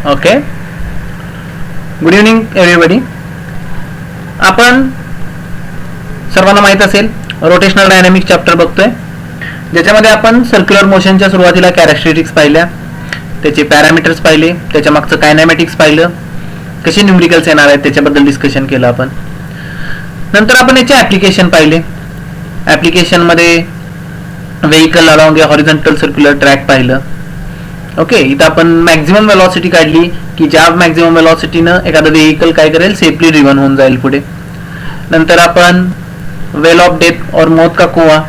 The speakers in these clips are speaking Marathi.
Okay, good evening everybody. आपण सर्वांना माहित असेल रोटेशनल डायनॅमिक्स चॅप्टर बघतोय, ज्याच्यामध्ये आपण सर्क्युलर मोशनच्या सुरुवातीला कॅरेक्टरिस्टिक्स पाहिल्या, त्याचे पॅरामीटर्स पाहिले, त्याच्या मागचं कायनॅमॅटिक्स पाहिलं, कसे न्यूमरिकल्स येणार आहेत त्याच्याबद्दल डिस्कशन केलं आपण. नंतर आपण याचे ॲप्लिकेशन पाहिले. ॲप्लिकेशनमध्ये व्हेइकल अलॉंग ए हॉरिझॉन्टल सर्क्युलर ट्रॅक पाहिलं. ओके, इथं आपण मॅक्झिमम वेलॉसिटी काढली की ज्या मॅक्झिमम वेलॉसिटीनं एखादं व्हेइकल काय करेल, सेफली ड्रिव्हन होऊन जाईल पुढे. नंतर आपण वेल ऑफ डेथ और मौत का कुआं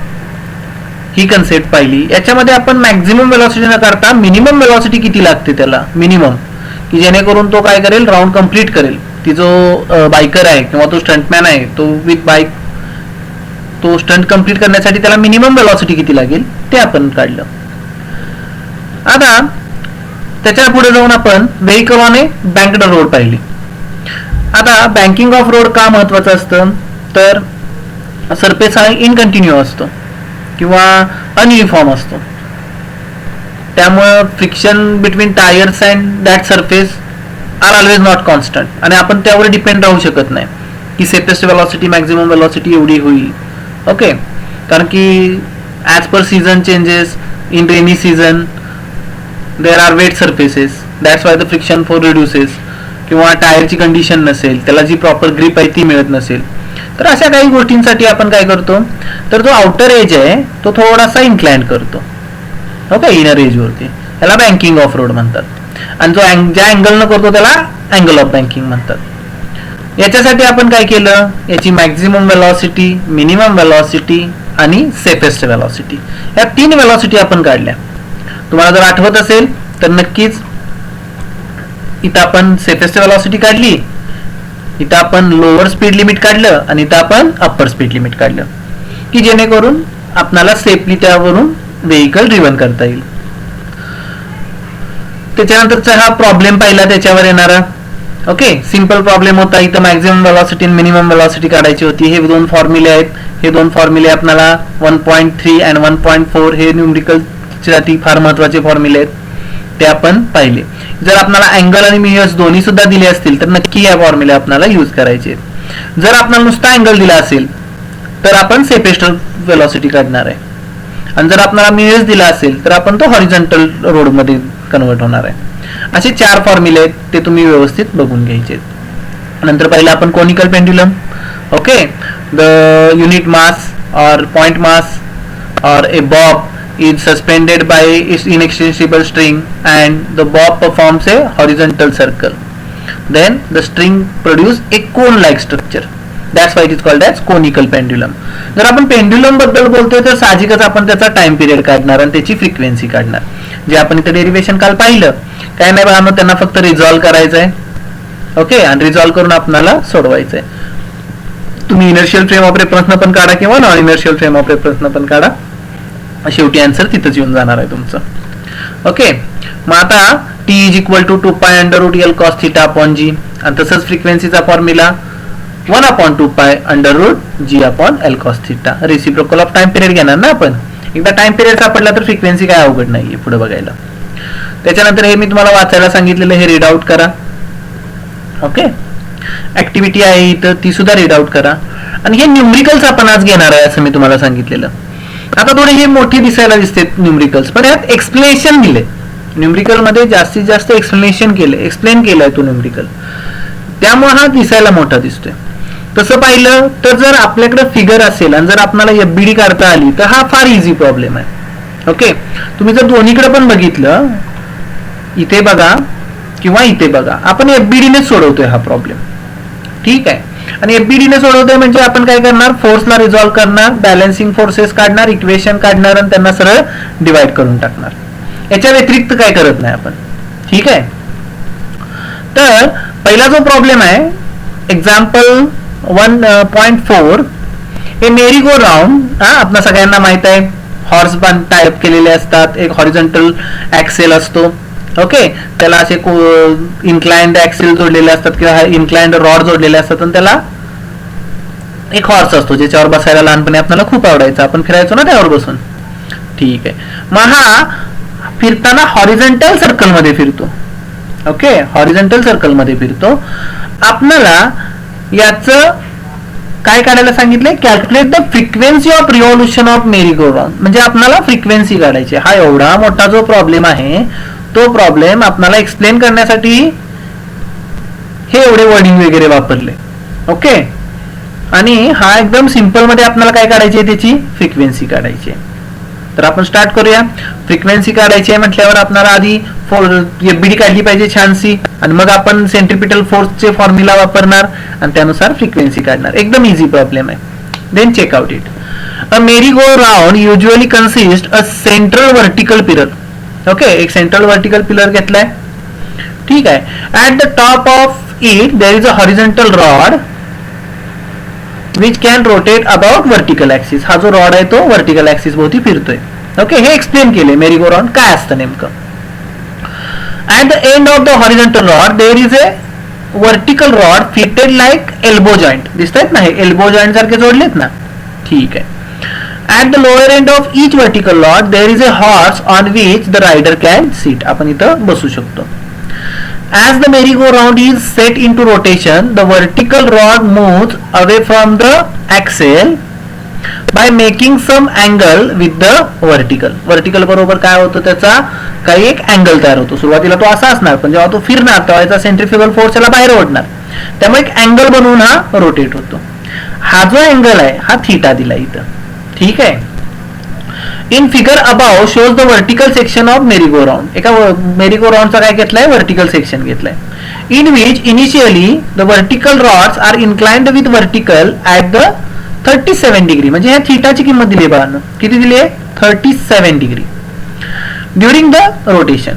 ही कन्सेप्ट पाहिली. याच्यामध्ये आपण मॅक्झिमम वेलॉसिटी न करता मिनिमम वेलॉसिटी किती लागते त्याला, मिनिमम, की जेणेकरून तो काय करेल, राऊंड कंप्लीट करेल. ती जो बायकर आहे किंवा तो स्टंटमॅन आहे, तो विथ बाईक तो स्टंट कंप्लीट करण्यासाठी त्याला मिनिमम वेलॉसिटी किती लागेल ते आपण काढलं. आता त्याच्या पुढे जाऊन आपण व्हेइकल ऑन ए बँक्ड रोड पाहिली. आता बँकिंग ऑफ रोड का महत्वाचं असतं, तर सरफेस हा इनकंटिन्यू असतो किंवा अनयुनिफॉर्म असतो, त्यामुळे friction between tyres and that surface are always not constant, आणि आपण त्यावर डिपेंड राहू शकत नाही की सेफेस्ट वेलॉसिटी मॅक्झिमम वेलॉसिटी एवढी होईल. ओके, कारण की as per season changes, in rainy season there are wet surfaces, that's why the friction force reduces, किंवा टायरची कंडिशन नसेल, त्याला जी प्रॉपर ग्रिप आहे ती मिळत नसेल. तर अशा काही गोष्टींसाठी आपण काय करतो, तर जो आउटर एज आहे तो थोडासा इन्क्लाइन करतो. ओके, इनर एजवरती, त्याला बँकिंग ऑफ रोड म्हणतात. आणि जो ज्या अँगलनं करतो त्याला अँगल ऑफ बँकिंग म्हणतात. याच्यासाठी आपण काय केलं, याची मॅक्झिमम वेलॉसिटी, मिनिमम वेलॉसिटी आणि सेफेस्ट वेलॉसिटी, या 3 वेलॉसिटी आपण काढल्या. तुम्हाला जर आठवत असेल तर नक्कीच इथं आपण सेफेस्ट वेलॉसिटी काढली, इथं आपण लोअर स्पीड लिमिट काढलं, आणि इथं आपण अप्पर स्पीड लिमिट काढलं, की जेणेकरून आपल्याला सेफली त्यावरून व्हेइकल ड्रिव्हन करता येईल. त्याच्यानंतरचा हा प्रॉब्लेम पाहिला त्याच्यावर येणारा. ओके, सिंपल प्रॉब्लेम होता. इथं मॅक्झिमम वेलॉसिटी आणि मिनिमम वेलॉसिटी काढायची होती. हे 2 फॉर्म्युले आहेत. हे 2 फॉर्म्युले आपल्याला 1.3 आणि 1.4 हे न्यूमरिकलसाठी फार महत्वाचे फॉर्म्युले आहेत, ते आपण पाहिले. जर आपल्याला अँगल आणि मिरर्स दोन्ही सुद्धा दिले असतील तर नक्की या फॉर्म्युले आपल्याला यूज करायचे. जर आपल्याला नुसता अँगल दिला असेल तर आपण सेफेस्ट वेलॉसिटी काढणार आहे, आणि जर आपल्याला मिरर्स दिला असेल तर आपण तो हॉरिझॉन्टल रोड मध्ये कन्वर्ट होणार आहे. असे 4 फॉर्म्युले आहेत, ते तुम्ही व्यवस्थित बघून घ्यायचे. नंतर पहिलं आपण conical pendulum. Okay, the unit mass or point mass or a bob is suspended by its inextensible string and the bob performs a horizontal circle, then the string produce a cone like structure, that's why it is called as conical pendulum. जर आपण पेंड्युलम बद्दल बोलतोय तर साहजिकच आपण त्याचा टाइम पिरियड काढणार आणि त्याची फ्रिक्वेन्सी काढणार, जे आपण इथे डेरिव्हेशन काल पाहिलं. काय नाही बघा, मग त्यांना फक्त रिझॉल्व्ह करायचं आहे. ओके, आणि रिझॉल्व्ह करून आपल्याला सोडवायचं आहे. तुम्ही इनर्शियल फ्रेम ऑफ रेफरन्सनं पण काढा किंवा नॉन इनर्शियल फ्रेम ऑफ रेफरन्सनं पण काढा, शेवटी आन्सर तिथंच येऊन जाणार आहे तुमचं. ओके, मग आता T is equal to 2 pi under root L cos theta upon G, आणि तसंच फ्रिक्वेन्सीचा formula 1 upon 2 pi under root G upon L cos theta. Reciprocal of time period घेणार ना आपण. एकदा टाइम पिरियड सापडला तर फ्रिक्वेन्सी काय अवघड नाहीये पुढे बघायला. त्याच्यानंतर हे मी तुम्हाला वाचायला सांगितलेलं, हे रीड आउट करा. ओके, ऍक्टिव्हिटी आहे इथं, ती सुद्धा रीड आउट करा. आणि हे न्यूमरिकल्स आपण आज घेणार आहे असं मी तुम्हाला सांगितलेलं. आता थोडे हे मोठी दिसायला दिसते न्यूमरिकल्स, पण यात एक्सप्लेनेशन दिले. न्यूमरिकल मध्ये जास्तीत जास्त एक्सप्लेनेशन केले, एक्सप्लेन केलाय तो न्यूमरिकल, त्यामुळे हा दिसायला मोठा दिसतोय. तसं पाहिलं तर जर आपल्याकडे फिगर असेल आणि जर आपल्याला एफबीडी काढता आली तर हा फार इझी प्रॉब्लेम आहे. ओके, तुम्ही जर दोन्हीकडे पण बघितलं, इथे बघा किंवा इथे बघा, आपण एफबीडीने सोडवतोय हा प्रॉब्लेम. ठीक आहे, आणि एफबीडीने सोडवतोय म्हणजे आपण काय करणार, फोर्सला रिझॉल्व्ह करणार, बॅलन्सिंग फोर्सेस काढणार, इक्वेशन काढणार आणि त्यांना सरळ डिवाइड करून टाकणार. याच्या व्यतिरिक्त काय करत नाही आपण. ठीक आहे, तर पहिला जो प्रॉब्लेम आहे, एक्झाम्पल 1.4, हे मेरी गो राऊंड. आपल्या सगळ्यांना माहित आहे, हॉर्स बांध टायप केलेले असतात, एक हॉरिझॉन्टल ऍक्सेल असतो. ओके, त्याला असे इन्क्लाइंड ऍक्सेल जोडलेले असतात किंवा इन्क्लाइंड रॉड जोडलेले असतात, आणि त्याला एक हॉर्स असतो ज्याच्यावर बसायला लहानपणी आपल्याला खूप आवडायचं, आपण फिरायचो ना त्यावर बसून. ठीक आहे, मग हा फिरताना हॉरिझॉन्टल सर्कल मध्ये फिरतो. ओके, हॉरिझॉन्टल सर्कल मध्ये फिरतो. आपल्याला याचं काय काढायला सांगितलंय, calculate the frequency of revolution of merry go round. म्हणजे आपल्याला फ्रिक्वेन्सी काढायची. हा एवढा मोठा जो प्रॉब्लेम आहे तो प्रॉब्लेम आपल्याला एक्सप्लेन करण्यासाठी हे एवढे वर्डिंग वगैरे वापरले. ओके, आणि हा एकदम सिंपल मध्ये आपल्याला काय काढायची आहे, त्याची फ्रिक्वेन्सी काढायची आहे. तर आपण स्टार्ट करूया. फ्रिक्वेन्सी काढायची आहे म्हटल्यावर आपल्याला आधी एफबीडी काढली पाहिजे छानशी, आणि मग आपण सेंट्रिपिटल फोर्सचे फॉर्म्युला वापरणार आणि त्यानुसार फ्रिक्वेन्सी काढणार. एकदम इझी प्रॉब्लेम आहे. Then check out it. A merry go round usually consist a central vertical pillar. Okay, एक सेंट्रल वर्टिकल पिलर घेतलाय. ठीक आहे. At the top of it there is a horizontal rod which can rotate about vertical axis. हा जो रॉड आहे तो वर्टिकल ऍक्सिस भोवती फिरतोय. ओके, हे एक्सप्लेन केले मेरी गो राउंड काय असतं नेमकं. At the end of the horizontal rod there is a vertical rod fitted like elbow joint. दिसतायत ना, हे एल्बो जॉईंट सारखे जोडलेत ना. ठीक आहे. At the lower end of each vertical rod there is a horse on which the rider can seat. आपण इथं बसू शकतो. As the merry-go-round is set into rotation, the vertical rod moves away from the axle by making some angle with the vertical. Vertical बरोबर काय होतं, त्याचा काही एक अँगल तयार होतो. सुरुवातीला तो असा असणार, पण जेव्हा तो फिरणार तेव्हा याचा सेंट्रिफ्युगल फोर्स याला बाहेर ओढणार, त्यामुळे एक अँगल बनवून हा रोटेट होतो. हा जो अँगल आहे हा थीटा दिला इथं. ठीक आहे. In figure above shows the vertical section of merry go round. एका मेरी गो राउंडचा काय घेतलाय, वर्टिकल सेक्शन घेतलाय. In which initially the vertical rods are inclined with vertical at the 37 degree. म्हणजे ह्या थीटाची किंमत दिली आहे, किती दिली आहे, 37 degree. During the rotation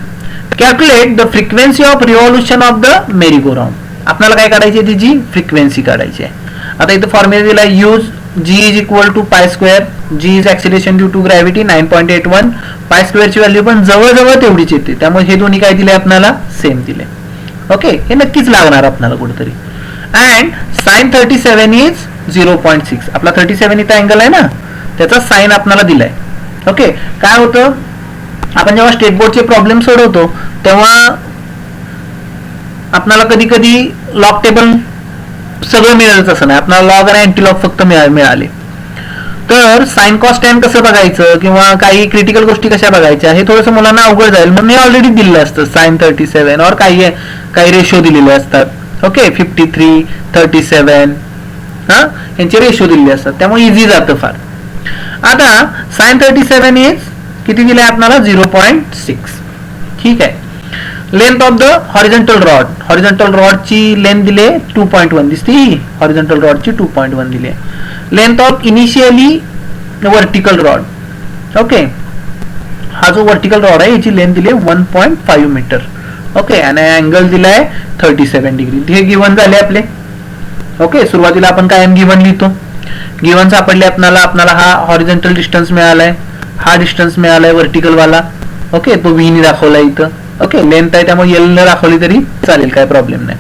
calculate the frequency of revolution of the merry go round. आपल्याला काय काढायची आहे, तिची फ्रिक्वेन्सी काढायची आहे. आता इथं फॉर्म्युला दिला, use g is equal to pi square. g is acceleration due to gravity 9.81. pi square ची व्हॅल्यू पण जवळजवळ तेवढीच येते, त्यामुळे हे दोन्ही काय दिले आपल्याला, सेम दिले. ओके, हे नक्कीच लागणार आपल्याला कुठेतरी. And sine 37 is 0.6. आपला 37 इथं अँगल आहे ना, त्याचा साइन आपल्याला दिलाय. ओके, काय होतं, आपण जेव्हा स्टेट बोर्डचे प्रॉब्लेम सोडवतो तेव्हा आपल्याला कधी कधी लॉग टेबल सगळं मिळेलच असं नाही, आपल्याला लॉग आणि अँटीलॉग फक्त मिळाले. तर साइन कॉस टॅन कसं बघायचं किंवा काही क्रिटिकल गोष्टी कशा बघायच्या हे थोडंसं मुलांना अवघड जाईल, म्हणून हे ऑलरेडी दिलेलं असतं. साइन 37 और काही रेशो दिलेले असतात. ओके, 53, 37 यांचे रेशो दिलेले असतात, त्यामुळे इझी जातं फार. आता साइन 37 इज किती दिले आपल्याला, 0.6. ठीक आहे. Length of the horizontal rod, horizontal रॉडची लेंथ दिले 2.1. दिसते ही हॉरिझॉन्टल रॉडची 2.1 दिली. Length of initially vertical rod. Okay, हा जो वर्टिकल रॉड आहे याची लेंथ दिली 1.5 मीटर. ओके, आणि अँगल दिलाय 37 डिग्री. हे गिवन झाले आपले. ओके, सुरुवातीला आपण कायम गिवन लिहितो. गिवन सापडले आपल्याला हा हॉरिझॉन्टल डिस्टन्स मिळालाय, हा डिस्टन्स मिळालाय वर्टिकल वाला. ओके, तो व्ही ने दाखवला इथं. ओके, लेंथ आहे त्यामुळे एल ने दाखवली तरी चालेल, काय प्रॉब्लेम नाही.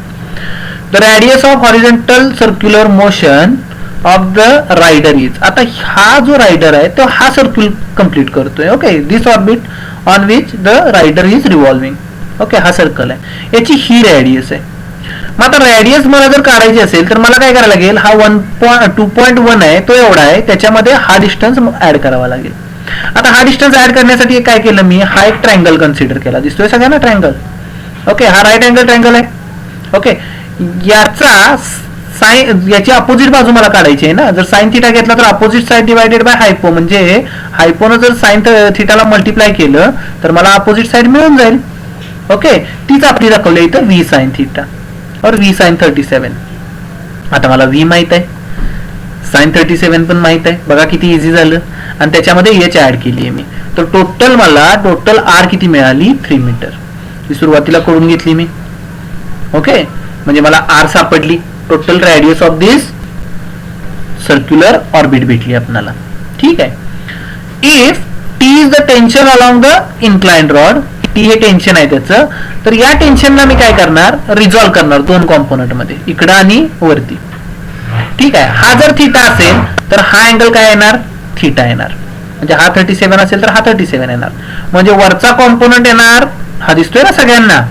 The radius of horizontal circular motion of the rider is. आता हा जो रायडर आहे तो हा सर्क्युल कंप्लीट करतोय. Okay, this orbit on which the rider is revolving. Okay, हा सर्कल आहे, याची ही रेडियस आहे. मग आता रेडियस मला जर काढायची असेल तर मला काय करायला लागेल, हा 2.1 आहे तो एवढा आहे, त्याच्यामध्ये हा डिस्टन्स ऍड करावा लागेल. आता हा डिस्टन्स ऍड करण्यासाठी काय केलं मी, हा एक ट्रायंगल कन्सिडर केला. दिसतोय सगळ्यांना ट्रायंगल. ओके, हा राईट अँगल ट्रायंगल आहे. ओके, याचा साइन, याची अपोजिट बाजू मला काढायची आहे ना. जर साइन थिटा घेतला तर अपोजिट साइड डिवायडेड बाय हायपो, म्हणजे हायपोनं जर साइन थिटाला मल्टिप्लाय केलं तर मला अपोजिट साइड मिळून जाईल. ओके, तीच आपली दाखवली इथं व्ही साइन थिटा और व्ही साइन 37. आता मला व्ही माहित आहे, साइन 37 पण माहित आहे. बघा किती इझी झालं. आणि त्याच्यामध्ये एच ऍड केली आहे मी. तर टोटल आर किती मिळाली, 3 मीटर. ही सुरुवातीला करून घेतली मी. ओके, म्हणजे मला आर सापडली. Total radius of this circular orbit भेटली आपल्याला. ठीक आहे. If T is the tension along the inclined rod, T हे टेन्शन आहे त्याचं, तर या टेन्शनला मी काय करणार, रिझॉल्व्ह करणार 2 कॉम्पोनंट मध्ये, इकडं आणि वरती. ठीक आहे. हा जर थीटा असेल तर हा अँगल काय येणार, थीटा येणार. म्हणजे हा 37 असेल तर हा 37 येणार. म्हणजे वरचा कॉम्पोनंट येणार, हा दिसतोय ना सगळ्यांना,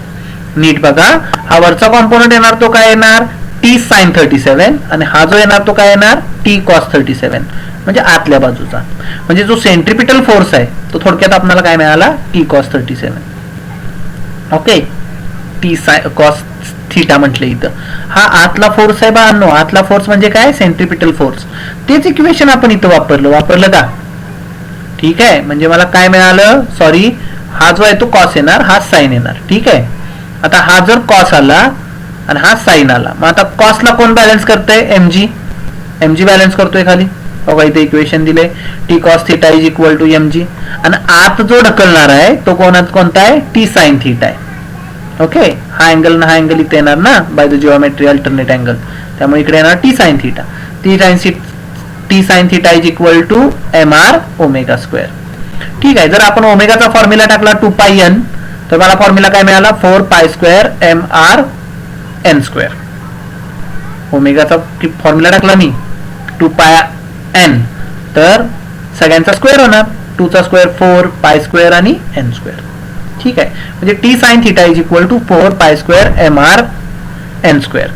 नीट बघा, हा वरचा कॉम्पोनंट येणार तो काय येणार टी साइन 37 आणि हा जो येणार तो काय येणार टी कॉस 37 म्हणजे आतल्या बाजूचा. म्हणजे जो सेंट्रिपिटल फोर्स आहे तो थोडक्यात आपल्याला काय मिळाला T cos 37. Okay, T cos theta म्हटलं इथं. हा आतला फोर्स आहे बाळांनो, आतला फोर्स म्हणजे काय सेंट्रिपिटल फोर्स. तेच इक्वेशन आपण इथं वापरलं का. ठीक आहे, म्हणजे मला काय मिळालं, सॉरी हा जो आहे तो कॉस येणार, हा साइन येणार. ठीक आहे, आता हा जर कॉस आला आणि हा साइन आला, मग आता कॉसला कोण बॅलन्स करतंय एमजी, एमजी बॅलन्स करतोय खाली. बघा इथे इक्वेशन दिले T cos theta is equal to MG आणि आत जो ढकलणार आहे तो कोणता आहे टी साइन थिटा आहे. ओके, हा अँगल ना हा अँगल इथे येणार ना by the geometry alternate angle, त्यामुळे इकडे येणार T sine theta. T sine theta is equal to M R omega square. ठीक आहे, जर आपण ओमेगाचा फॉर्म्युला टाकला 2 पाय एन तर मला फॉर्म्युला काय मिळाला 4 pi square M R N square. ओमेगाचा फॉर्म्युला टाकला मी 2 पाय एन तर सगळ्यांचा स्क्वेअर होणार, 2 चा स्क्वेअर 4 पाय स्क्वेअर आणि एन स्क्वेअर. ठीक आहे, म्हणजे T sine theta is equal to 4 pi square M R N square.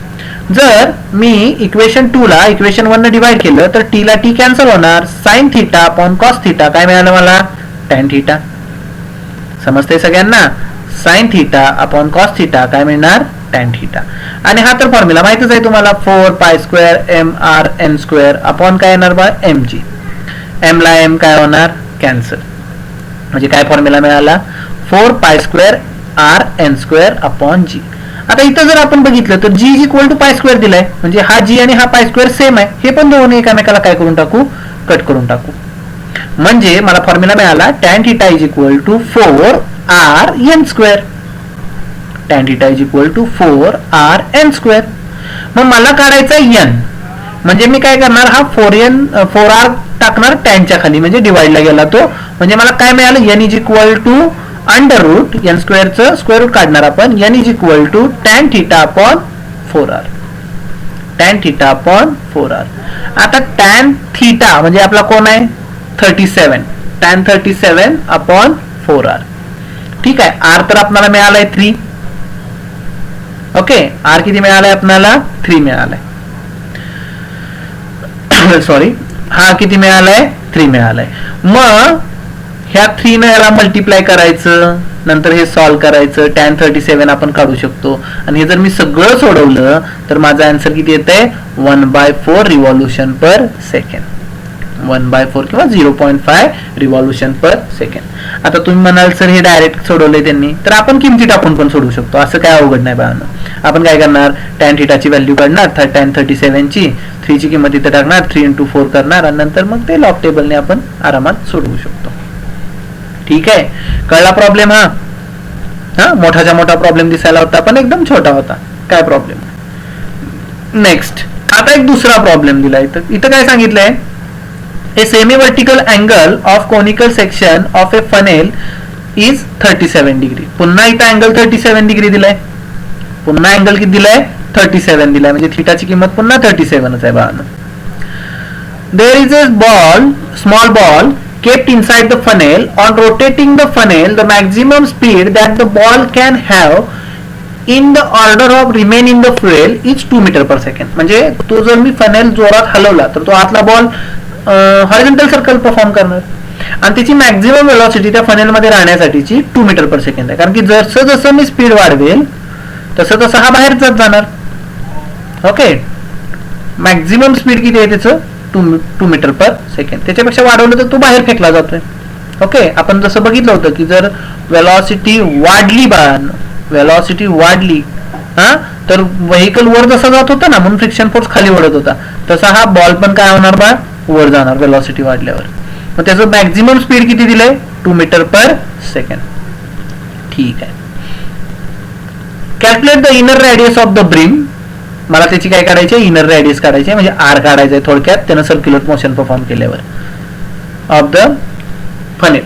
जर मी इक्वेशन 2 ला इक्वेशन 1 ने डिवाइड केलं तर टी ला टी कॅन्सल होणार, sine theta upon cos theta काय मिळालं मला टॅन थिटा. समजतंय सगळ्यांना, sine theta upon cos theta काय मिळणार टॅन थिटा. आणि हा तर फॉर्म्युला माहितच आहे तुम्हाला 4 pi square M R N square upon काय येणार बा एम जी. एम ला एम काय होणार कॅन्सल, म्हणजे काय फॉर्म्युला मिळाला 4 pi square R N square upon G. आता इथं जर आपण बघितलं तर G is equal to pi square दिलाय, म्हणजे हा जी आणि हा पाय स्क्वेअर सेम आहे. हे पण दोन्ही एकामेकाला काय करून टाकू कट करून टाकू. म्हणजे मला फॉर्म्युला मिळाला tan theta is equal to 4 R N square. Tan theta is equal to 4 R N square. मग मला काढायचा एन, म्हणजे मी काय करणार हा 4 आर टाकणार टॅनच्या खाली, म्हणजे डिवाइडला गेला तो. म्हणजे मला काय मिळालं N is equal to under root N स्क्वेअरचं स्क्वेअर रूट काढणार आपण, N is equal to tan theta upon 4 R. Tan theta upon 4 R. आता टॅन थिटा म्हणजे आपला कोण आहे 37, टॅन 37 अपॉन 4 आर. ठीक आहे, आर तर आपल्याला मिळालाय 3. ओके, आर किती मिळालाय आपल्याला 3 मिळालाय. सॉरी, हा किती मिळालाय 3 मिळालाय. मग ह्या 3 ने याला मल्टिप्लाय करायचं, नंतर हे सॉल्व करायचं, टॅन 37 आपण काढू शकतो. आणि हे जर मी सगळं सोडवलं तर माझा आन्सर किती येतंय 1/4 रिव्हॉल्युशन पर सेकंड. 1/4 किंवा 0.5 रिव्हॉल्युशन पर सेकंड. आता तुम्ही म्हणाल सर हे डायरेक्ट सोडवलंय त्यांनी, तर आपण किमती टाकून पण सोडवू शकतो, असं काय अवघड नाही बाळांनो. आपण काय करणार टॅन थिटाची व्हॅल्यू काढणार टॅन 37 ची, 3 ची किंमत इथे टाकणार, 3 × 4 करणार आणि नंतर मग ते लॉग टेबलने आपण आरामात सोडवू शकतो. ठीक आहे, कळला प्रॉब्लेम. हा मोठाच्या मोठा प्रॉब्लेम दिसायला होता पण एकदम छोटा होता, काय प्रॉब्लेम. नेक्स्ट, आता एक दुसरा प्रॉब्लेम दिला. इथं काय सांगितलंय a semi vertical angle of conical section of A funnel is 37 degree. पुन्हा इथं अँगल 37 डिग्री दिलाय, पुन्हा अँगल किती दिलाय 37 दिलाय, म्हणजे थिटाची किंमत पुन्हा 37च आहे बाळांनो. There is a ball, small ball kept inside the funnel. On rotating the funnel, the maximum speed that the ball can have in the order of remain in the fuel is 2 metre per second. म्हणजे तो जर मी फनेल जोरात हलवला तर तो आतला बॉल हॉरिझॉन्टल सर्कल परफॉर्म करणार आणि त्याची मॅक्झिमम वेलॉसिटी त्या फनेल मध्ये राहण्यासाठीची 2 मीटर पर सेकंड आहे. कारण की जसं जसं मी स्पीड वाढवेल तसं तसं हा बाहेर जात जाणार. ओके, मॅक्झिमम स्पीड किती आहे त्याचं 2 मीटर पर सेकंड. त्याच्यापेक्षा वाढवलं तर तो बाहेर फेकला जातोय. ओके, आपण जसं बघितलं होतं की जर वेलॉसिटी वाढली वेलॉसिटी वाढली तर व्हेकल वर जसा जात होता ना म्हणून फ्रिक्शन फोर्स खाली ओढत होता, तसा हा बॉल पण काय होणार बा वर जाणार वेलॉसिटी वाढल्यावर. मग त्याचं मॅक्झिमम स्पीड किती दिलंय 2 मीटर पर सेकंड. ठीक आहे, calculate the inner radius of the brim. मला त्याची काय काढायची इनर रेडियस काढायची, म्हणजे आर काढायचंय थोडक्यात त्यानं सर्क्युलर मोशन परफॉर्म केल्यावर of the funnel.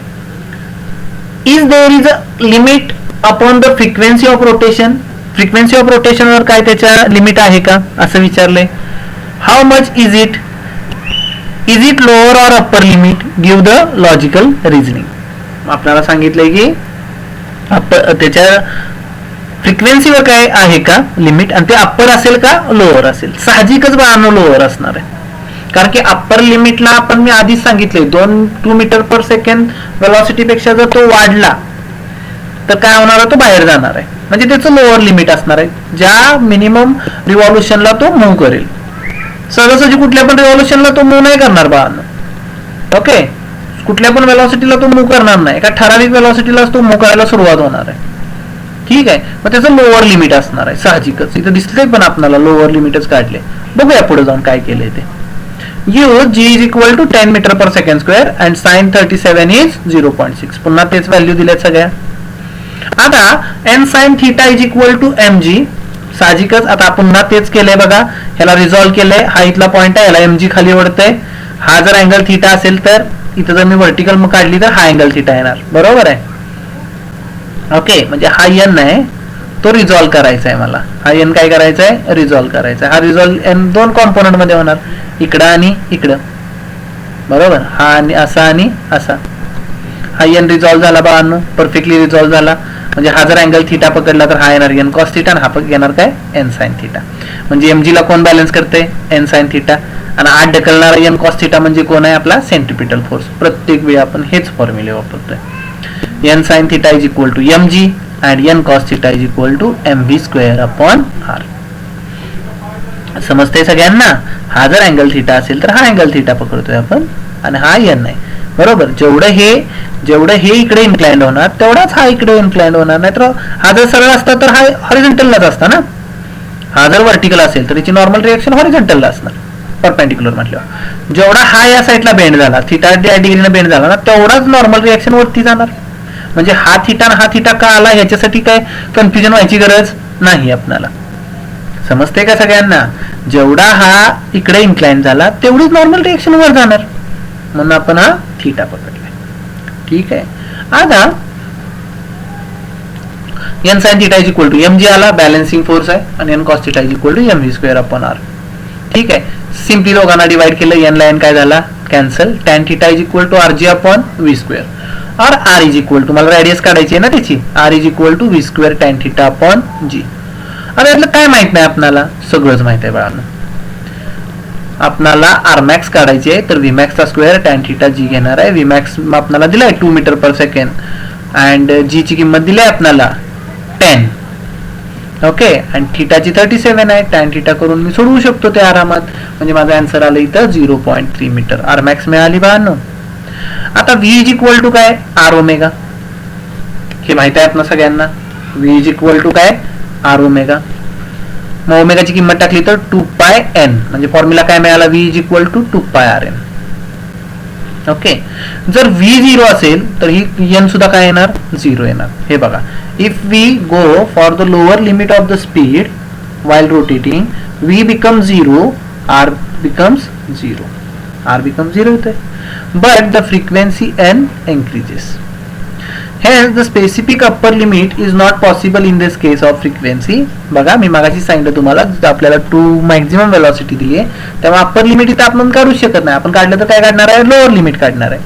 Is there is a limit upon the frequency of rotation. Frequency of rotation वर काय त्याच्या लिमिट आहे का असं विचारलंय. How much is it lower or upper limit, give the logical reasoning. आपल्याला सांगितलंय की त्याच्या फ्रिक्वेन्सीवर काय आहे का लिमिट, आणि ते अप्पर असेल का लोअर असेल. साहजिकच बाळांनो लोअर असणार आहे, कारण की अप्पर लिमिटला आपण मी आधीच सांगितले 2 मीटर पर सेकंड वेलॉसिटी पेक्षा जर तो वाढला तर काय होणार आहे, तो बाहेर जाणार आहे, म्हणजे त्याचं लोअर लिमिट असणार आहे, ज्या मिनिमम रिव्हॉल्युशनला तो मूव्ह करेल. सहजासहजी कुठल्या पण रिव्हॉल्युशनला तो मूव्ह नाही करणार बाळांनो. ओके, कुठल्या पण वेलॉसिटीला तो मूव्ह करणार नाही, एका ठराविक वेलॉसिटीलाच तो मूव्ह करायला सुरुवात होणार आहे. ठीक आहे, मग त्याचं लोअर लिमिट असणार आहे साहजिकच. इथं दिसतंय पण आपल्याला लोअर लिमिटच काढले. बघूया पुढे जाऊन काय केलंय ते. use g is equal to 10 metre per second square and sine 37 is 0.6. पुन्हा तेच व्हॅल्यू दिल्यात सगळ्या. आता n sin theta is equal to mg. साहजिकच आता पुन्हा तेच केलंय बघा, ह्याला रिझॉल्व्ह केलंय. हा इथला पॉइंट आहे, ह्याला mg खाली ओढतंय. हा जर अँगल थीटा असेल तर इथं जर मी व्हर्टिकल मग काढली तर हा अँगल थीटा येणार, बरोबर आहे. ओके, म्हणजे हा n आहे तो रिझॉल्व्ह करायचा आहे मला. हा n काय करायचा आहे, रिझॉल्व्ह करायचा आहे. हा रिझॉल्व्ह n 2 कॉम्पोनंट मध्ये होणार, इकडं आणि इकडं, बरोबर. हा आणि असा आणि असा. हा n रिझॉल्व्ह झाला बाळांनो, परफेक्टली रिझॉल्व्ह झाला. म्हणजे हा जर अँगल थीटा पकडला तर हा येणार n cos थीटा आणि हा येणार काय n sin थीटा. म्हणजे mg ला कोण बॅलन्स करते, n sin थीटा, आणि आत ढकलणारा n cos थीटा म्हणजे कोण आहे, आपला सेंट्रिपिटल फोर्स. प्रत्येक वेळी आपण हेच फॉर्म्युले वापरतोय. n sin theta is equal to mg and n cos theta is equal to mv square upon r. समजते सगळ्यांना. हा जर अँगल थीटा असेल तर हा अँगल थीटा पकडतोय आपण आणि हा n आहे, बरोबर. जेवढं हे इकडे इन्क्लाइंड होणार तेवढाच हा इकडे इन्क्लाइंड होणार. नाहीतर हा जर सरळ असता तर हा हॉरिझॉन्टललाच असता ना. हा जर व्हर्टिकल असेल तर याची नॉर्मल रिएक्शन हॉरिझॉन्टलला असणार, परपेंडिक्युलर म्हटल्यावर. जेवढा हा या साईडला बेंड झाला, थीटा डिग्रीने बेंड झाला ना, तेवढाच नॉर्मल रिएक्शन वरती जाणार. म्हणजे हा थीटा आणि हा थीटा का आला ह्याच्यासाठी काय कन्फ्युजन व्हायची गरज नाही आपल्याला. समजते का सगळ्यांना. जेवढा हा इकडे इन्क्लाइन झाला तेवढीच नॉर्मल रिएक्शन वर जाणार, म्हणून आपण हा थीटा पकडला. ठीक आहे. आता n sin theta is equal to mg आला, बॅलन्सिंग फोर्स आहे, आणि n cos theta is equal to mv square upon r. ठीक आहे. सिम्पली दोघांना डिवाइड केलं, n ला n काय झाला cancel. tan theta is equal to rg upon v square, और r इज इक्वल टू, मला रेडियस काढायची आहे ना त्याची, r is equal to v square tan theta upon g. आता यातलं काय माहित नाही आपल्याला, सगळंच माहित आहे बाळांनो. आपल्याला r max काढायची आहे, तर v max चा स्क्वेअर tan थीटा g घेणार आहे. v max आपल्याला दिलाय 2 metre per second and g ची किंमत दिली आहे आपल्याला 10. ओके, आणि थीटाची 37 आहे. tan थीटा करून मी सोडवू शकतो ते आरामात. म्हणजे माझा आन्सर आला इथं 0.3 मीटर r max मिळाली बाळांनो. आता v इज इक्वल टू काय, r ओमेगा. हे माहित आहे आपल्या सगळ्यांना. v इज इक्वल टू काय, r ओमेगा. मग ओमेगाची किंमत टाकली तर 2 पाय n, म्हणजे फॉर्म्युला काय मिळाला, v इज इक्वल टू 2 पाय rn. ओके, जर v 0 असेल तर ही n सुद्धा काय येणार, 0 येणार. हे बघा, if we go for the lower limit of the speed while rotating, v becomes 0, r becomes 0. r becomes 0 होते. But the frequency n increases. Hence the specific upper limit is not possible in this case of frequency. बघा, मी मागाशी सांगितलं तुम्हाला, आपल्याला 2 मॅक्झिमम वेलॉसिटी दिली आहे, तेव्हा अप्पर लिमिट इथं आपण काढू शकत नाही. आपण काढलं तर काय काढणार आहे, लोअर लिमिट काढणार आहे.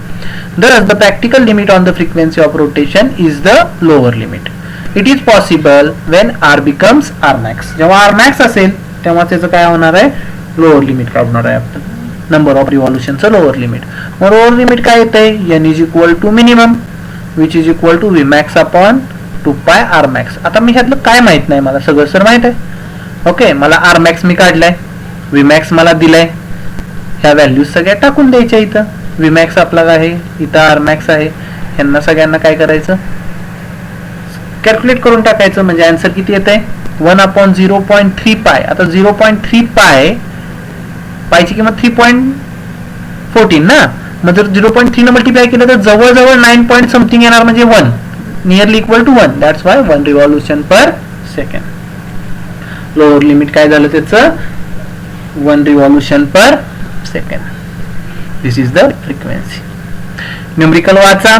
Thus the practical limit on the frequency of rotation is the lower limit. It is possible when r becomes r max. जेव्हा r max असेल तेव्हा त्याचं काय होणार आहे, लोअर लिमिट काढणार आहे आपण, नंबर ऑफ रिव्हॉल्युशनचं लोअर लिमिट. मग लोअर लिमिट काय येतंय, n is equal to minimum which is equal to v max upon 2 pi r max. आता मी ह्यातलं काय माहित नाही, मला सगळं सर माहित आहे. ओके, मला r max मी काढलाय, v max मला दिलाय, ह्या व्हॅल्यूज सगळ्या टाकून द्यायच्या इथं. v max आपला आहे, इथं r max आहे. ह्यांना सगळ्यांना काय करायचं, कॅल्क्युलेट करून टाकायचं. म्हणजे आन्सर किती येत आहे, 1 अपॉन 0.3 पाय. आता 0.3 पायची किंमत 3.14 ना. मग जर 0.3 न मल्टिप्लाय केलं तर जवळजवळ 9 पॉईंट समथिंग येणार, म्हणजे 1, nearly equal to 1. That's why 1 revolution per second. Lower limit काय झालं त्याचं, 1 revolution per second. This is the frequency. Numerical वाचा.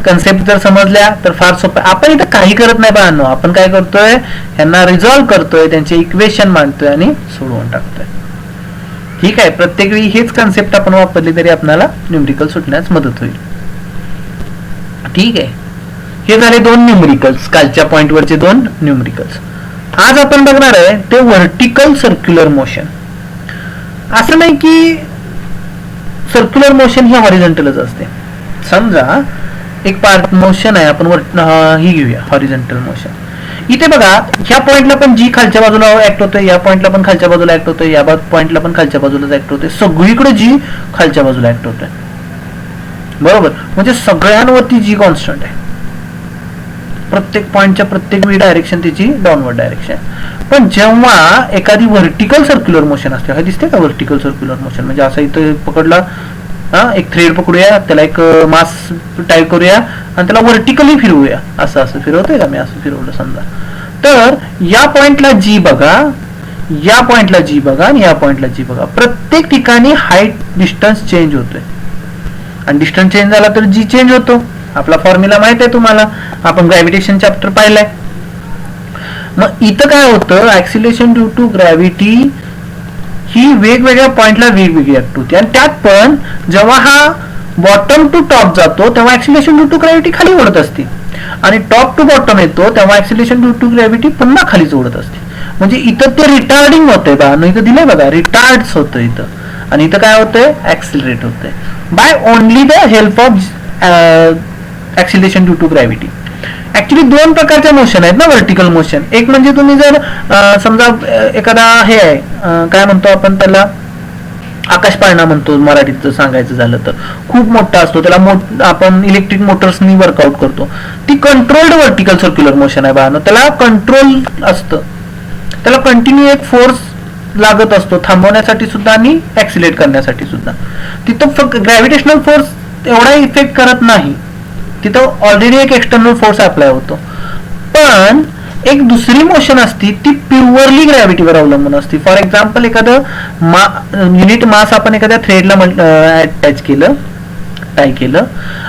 कन्सेप्ट जर समजल्या तर फार सोपं. आपण इथं काही करत नाही बाळांनो, आपण काय करतोय, ह्यांना रिझॉल्व्ह करतोय, त्यांचे इक्वेशन मांडतोय आणि सोडवून टाकतोय. ठीक आहे. प्रत्येक वेळी हेच कन्सेप्ट आपण वापरली तरी आपल्याला न्यूमरिकल सुटण्यास मदत होईल. ठीक आहे. हे झाले दोन न्यूमरिकल्स, कालच्या पॉइंटवरचे दोन न्यूमरिकल्स. आज आपण बघणार आहे ते व्हर्टिकल सर्क्युलर मोशन. असं नाही की सर्क्युलर मोशन ही हॉरिझॉन्टलच असते. समजा एक पार्ट मोशन आहे, आपण ही घेऊया हॉरिझॉन्टल मोशन. इथे बघा ह्या पॉइंटला पण जी खालच्या बाजूला ऍक्ट होतोय, या पॉइंटला पण खालच्या बाजूला ऍक्ट होतोय, या पॉइंटला पण खालच्या बाजूला ऍक्ट होतोय, सगळीकडे जी खालच्या बाजूला ऍक्ट होतोय. बरोबर, म्हणजे सगळ्यांवरती जी कॉन्स्टंट आहे. प्रत्येक पॉइंटच्या प्रत्येक वेळी डायरेक्शन त्याची डाऊनवर्ड डायरेक्शन. पण जेव्हा एखादी व्हर्टिकल सर्क्युलर मोशन असते, हा दिसते का व्हर्टिकल सर्क्युलर मोशन, म्हणजे असं इथं पकडला, एक थ्रेड पकडूया, त्याला एक मास टाईप करूया आणि त्याला व्हर्टिकली फिरवूया. असं असं फिरवतोय का मी, असं फिरवलं समजा, तर या पॉइंटला जी बघा, या पॉइंटला जी बघा आणि या पॉइंटला जी बघा, प्रत्येक ठिकाणी हाईट डिस्टन्स चेंज होतोय. आणि डिस्टन्स चेंज झाला तर जी चेंज होतो. आपला फॉर्म्युला माहित आहे तुम्हाला, आपण ग्रॅव्हिटेशन चॅप्टर पाहिलाय. मग इथं काय होतं, ऍक्सिलेशन ड्यू टू ग्रॅव्हिटी ही वेगवेगळ्या पॉइंटला वेगवेगळी ऍक्ट होती. आणि त्यात पण जेव्हा हा बॉटम टू टॉप जातो तेव्हा ऍक्सिलेशन ड्यू टू ग्रॅव्हिटी खाली ओढत असते, आणि टॉप टू बॉटम येतो तेव्हा ऍक्सिलेशन ड्यू टू ग्रॅव्हिटी पुन्हा खालीच ओढत असते. म्हणजे इथं ते रिटार्डिंग होतंय बघा, इथं दिलंय बघा रिटार्ड्स होतं इथं, आणि इथं काय होतंय ऍक्सिलरेट होतंय by only the help of acceleration due to gravity. Actually दोन प्रकारच्या मोशन आहेत ना व्हर्टिकल मोशन. एक म्हणजे तुम्ही जर समजा एखादा हे आहे, काय म्हणतो आपण त्याला, आकाश पाळणा म्हणतो मराठीत सांगायचं झालं तर, खूप मोठा असतो, त्याला आपण इलेक्ट्रिक मोटर्सनी वर्कआउट करतो. ती कंट्रोल्ड व्हर्टिकल सर्क्युलर मोशन आहे बघा. त्याला कंट्रोल असतं, त्याला कंटिन्यू एक फोर्स लागत असतो थांबवण्यासाठी सुद्धा आणि ऍक्सिलेट करण्यासाठी सुद्धा. तिथं फक्त ग्रॅव्हिटेशनल फोर्स एवढा इफेक्ट करत नाही, तिथं ऑलरेडी एक एक्सटर्नल फोर्स अप्लाय होतो. पण एक दुसरी मोशन असती ती प्युअरली ग्रॅव्हिटीवर अवलंबून असते. फॉर एक्झाम्पल एखादं युनिट मास आपण एखाद्या थ्रेडला अटॅच केलं, टाय केलं,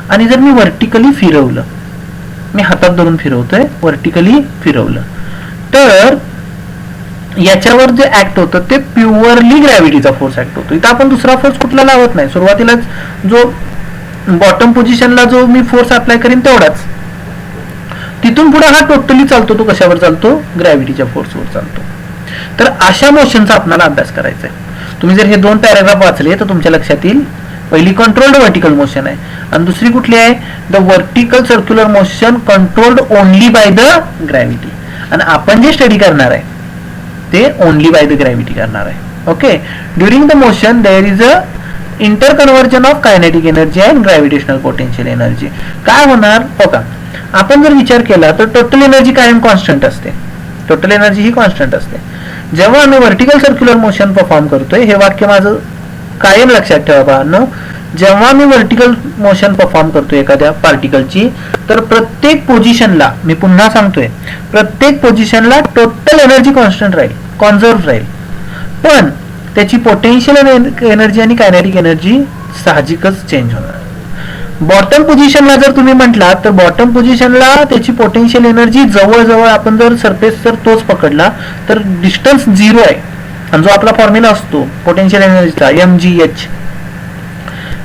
आणि जर मी व्हर्टिकली फिरवलं, मी हातात धरून फिरवतोय, व्हर्टिकली फिरवलं, तर याच्यावर जे ऍक्ट होतं ते प्युअरली ग्रॅव्हिटीचा फोर्स ऍक्ट होतो. इथं आपण दुसरा फोर्स कुठला लावत नाही. सुरुवातीलाच जो बॉटम पोझिशनला जो मी फोर्स अप्लाय करीन तेवढाच, तिथून पुढे हा टोटली चालतो, तो कशावर चालतो, ग्रॅव्हिटीच्या फोर्सवर चालतो. तर अशा मोशनचा आपल्याला अभ्यास करायचा आहे. तुम्ही जर हे दोन पॅराग्राफ वाचले तर तुमच्या लक्षात येईल. पहिली कंट्रोल्ड व्हर्टिकल मोशन आहे, आणि दुसरी कुठली आहे, the vertical circular motion controlled only by the gravity. आणि आपण जे स्टडी करणार आहे ते ओनली बाय द ग्रॅव्हिटी करणार आहे. Okay, during the motion there is a interconversion of kinetic energy and gravitational potential energy. काय होणार बघा, आपण जर विचार केला तर टोटल एनर्जी कायम कॉन्स्टंट असते. टोटल एनर्जी ही कॉन्स्टंट असते. जेव्हा आम्ही व्हर्टिकल सर्क्युलर मोशन परफॉर्म करतोय, हे वाक्य माझं कायम लक्षात ठेवा बाळांनो, जेव्हा मी व्हर्टिकल मोशन परफॉर्म करतोय एखाद्या पार्टिकलची, तर प्रत्येक पोझिशनला, मी पुन्हा सांगतोय, प्रत्येक पोझिशनला टोटल एनर्जी कॉन्स्टंट राहील, कॉन्झर्व राहील. पण त्याची पोटेन्शियल एनर्जी आणि कायनेटिक एनर्जी साहजिकच चेंज होणार. बॉटम पोझिशनला जर तुम्ही म्हटला तर बॉटम पोझिशनला त्याची पोटेन्शियल एनर्जी जवळजवळ, आपण जर सरफेस जर तोच पकडला तर डिस्टन्स 0 आहे. आणि जो आपला फॉर्म्युला असतो पोटेन्शियल एनर्जीचा mgh,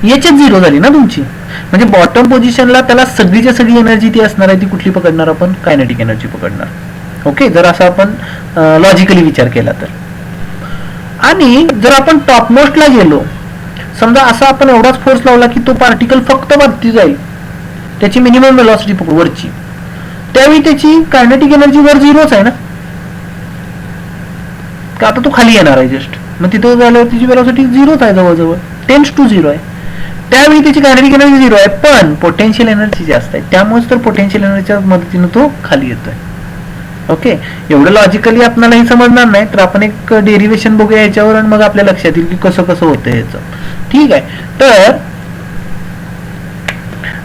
याच्यात 0 झाली ना तुमची. म्हणजे बॉटम पोझिशनला त्याला सगळीच्या सगळी एनर्जी ती असणार आहे, ती कुठली पकडणार आपण, कायनेटिक एनर्जी पकडणार. ओके, जर असं आपण लॉजिकली विचार केला तर. आणि जर आपण टॉप मोस्टला गेलो, समजा असा आपण एवढाच फोर्स लावला की तो पार्टिकल फक्त वरती जाईल, त्याची मिनिमम व्हेलॉसिटी पकडू वरची, त्यावेळी त्याची कायनेटिक एनर्जी वर 0च आहे ना, का आता तो खाली येणार आहे जस्ट, मग तिथं झाल्यावर त्याची व्हेलॉसिटी 0च आहे, जवळजवळ टेन्स टू 0 आहे. त्यावेळी त्याची कायनेटिक एनर्जी 0 आहे, पण पोटेन्शियल एनर्जी जास्त आहे, त्यामुळेच तर पोटेन्शियल एनर्जीच्या मदतीने तो खाली येतोय. ओके, एवढं लॉजिकली आपल्याला हे समजणार नाही, तर आपण एक डेरिव्हेशन बघूया याच्यावर, आणि मग आपल्या लक्षात येईल की कसं कसं होतं याचं. ठीक आहे, तर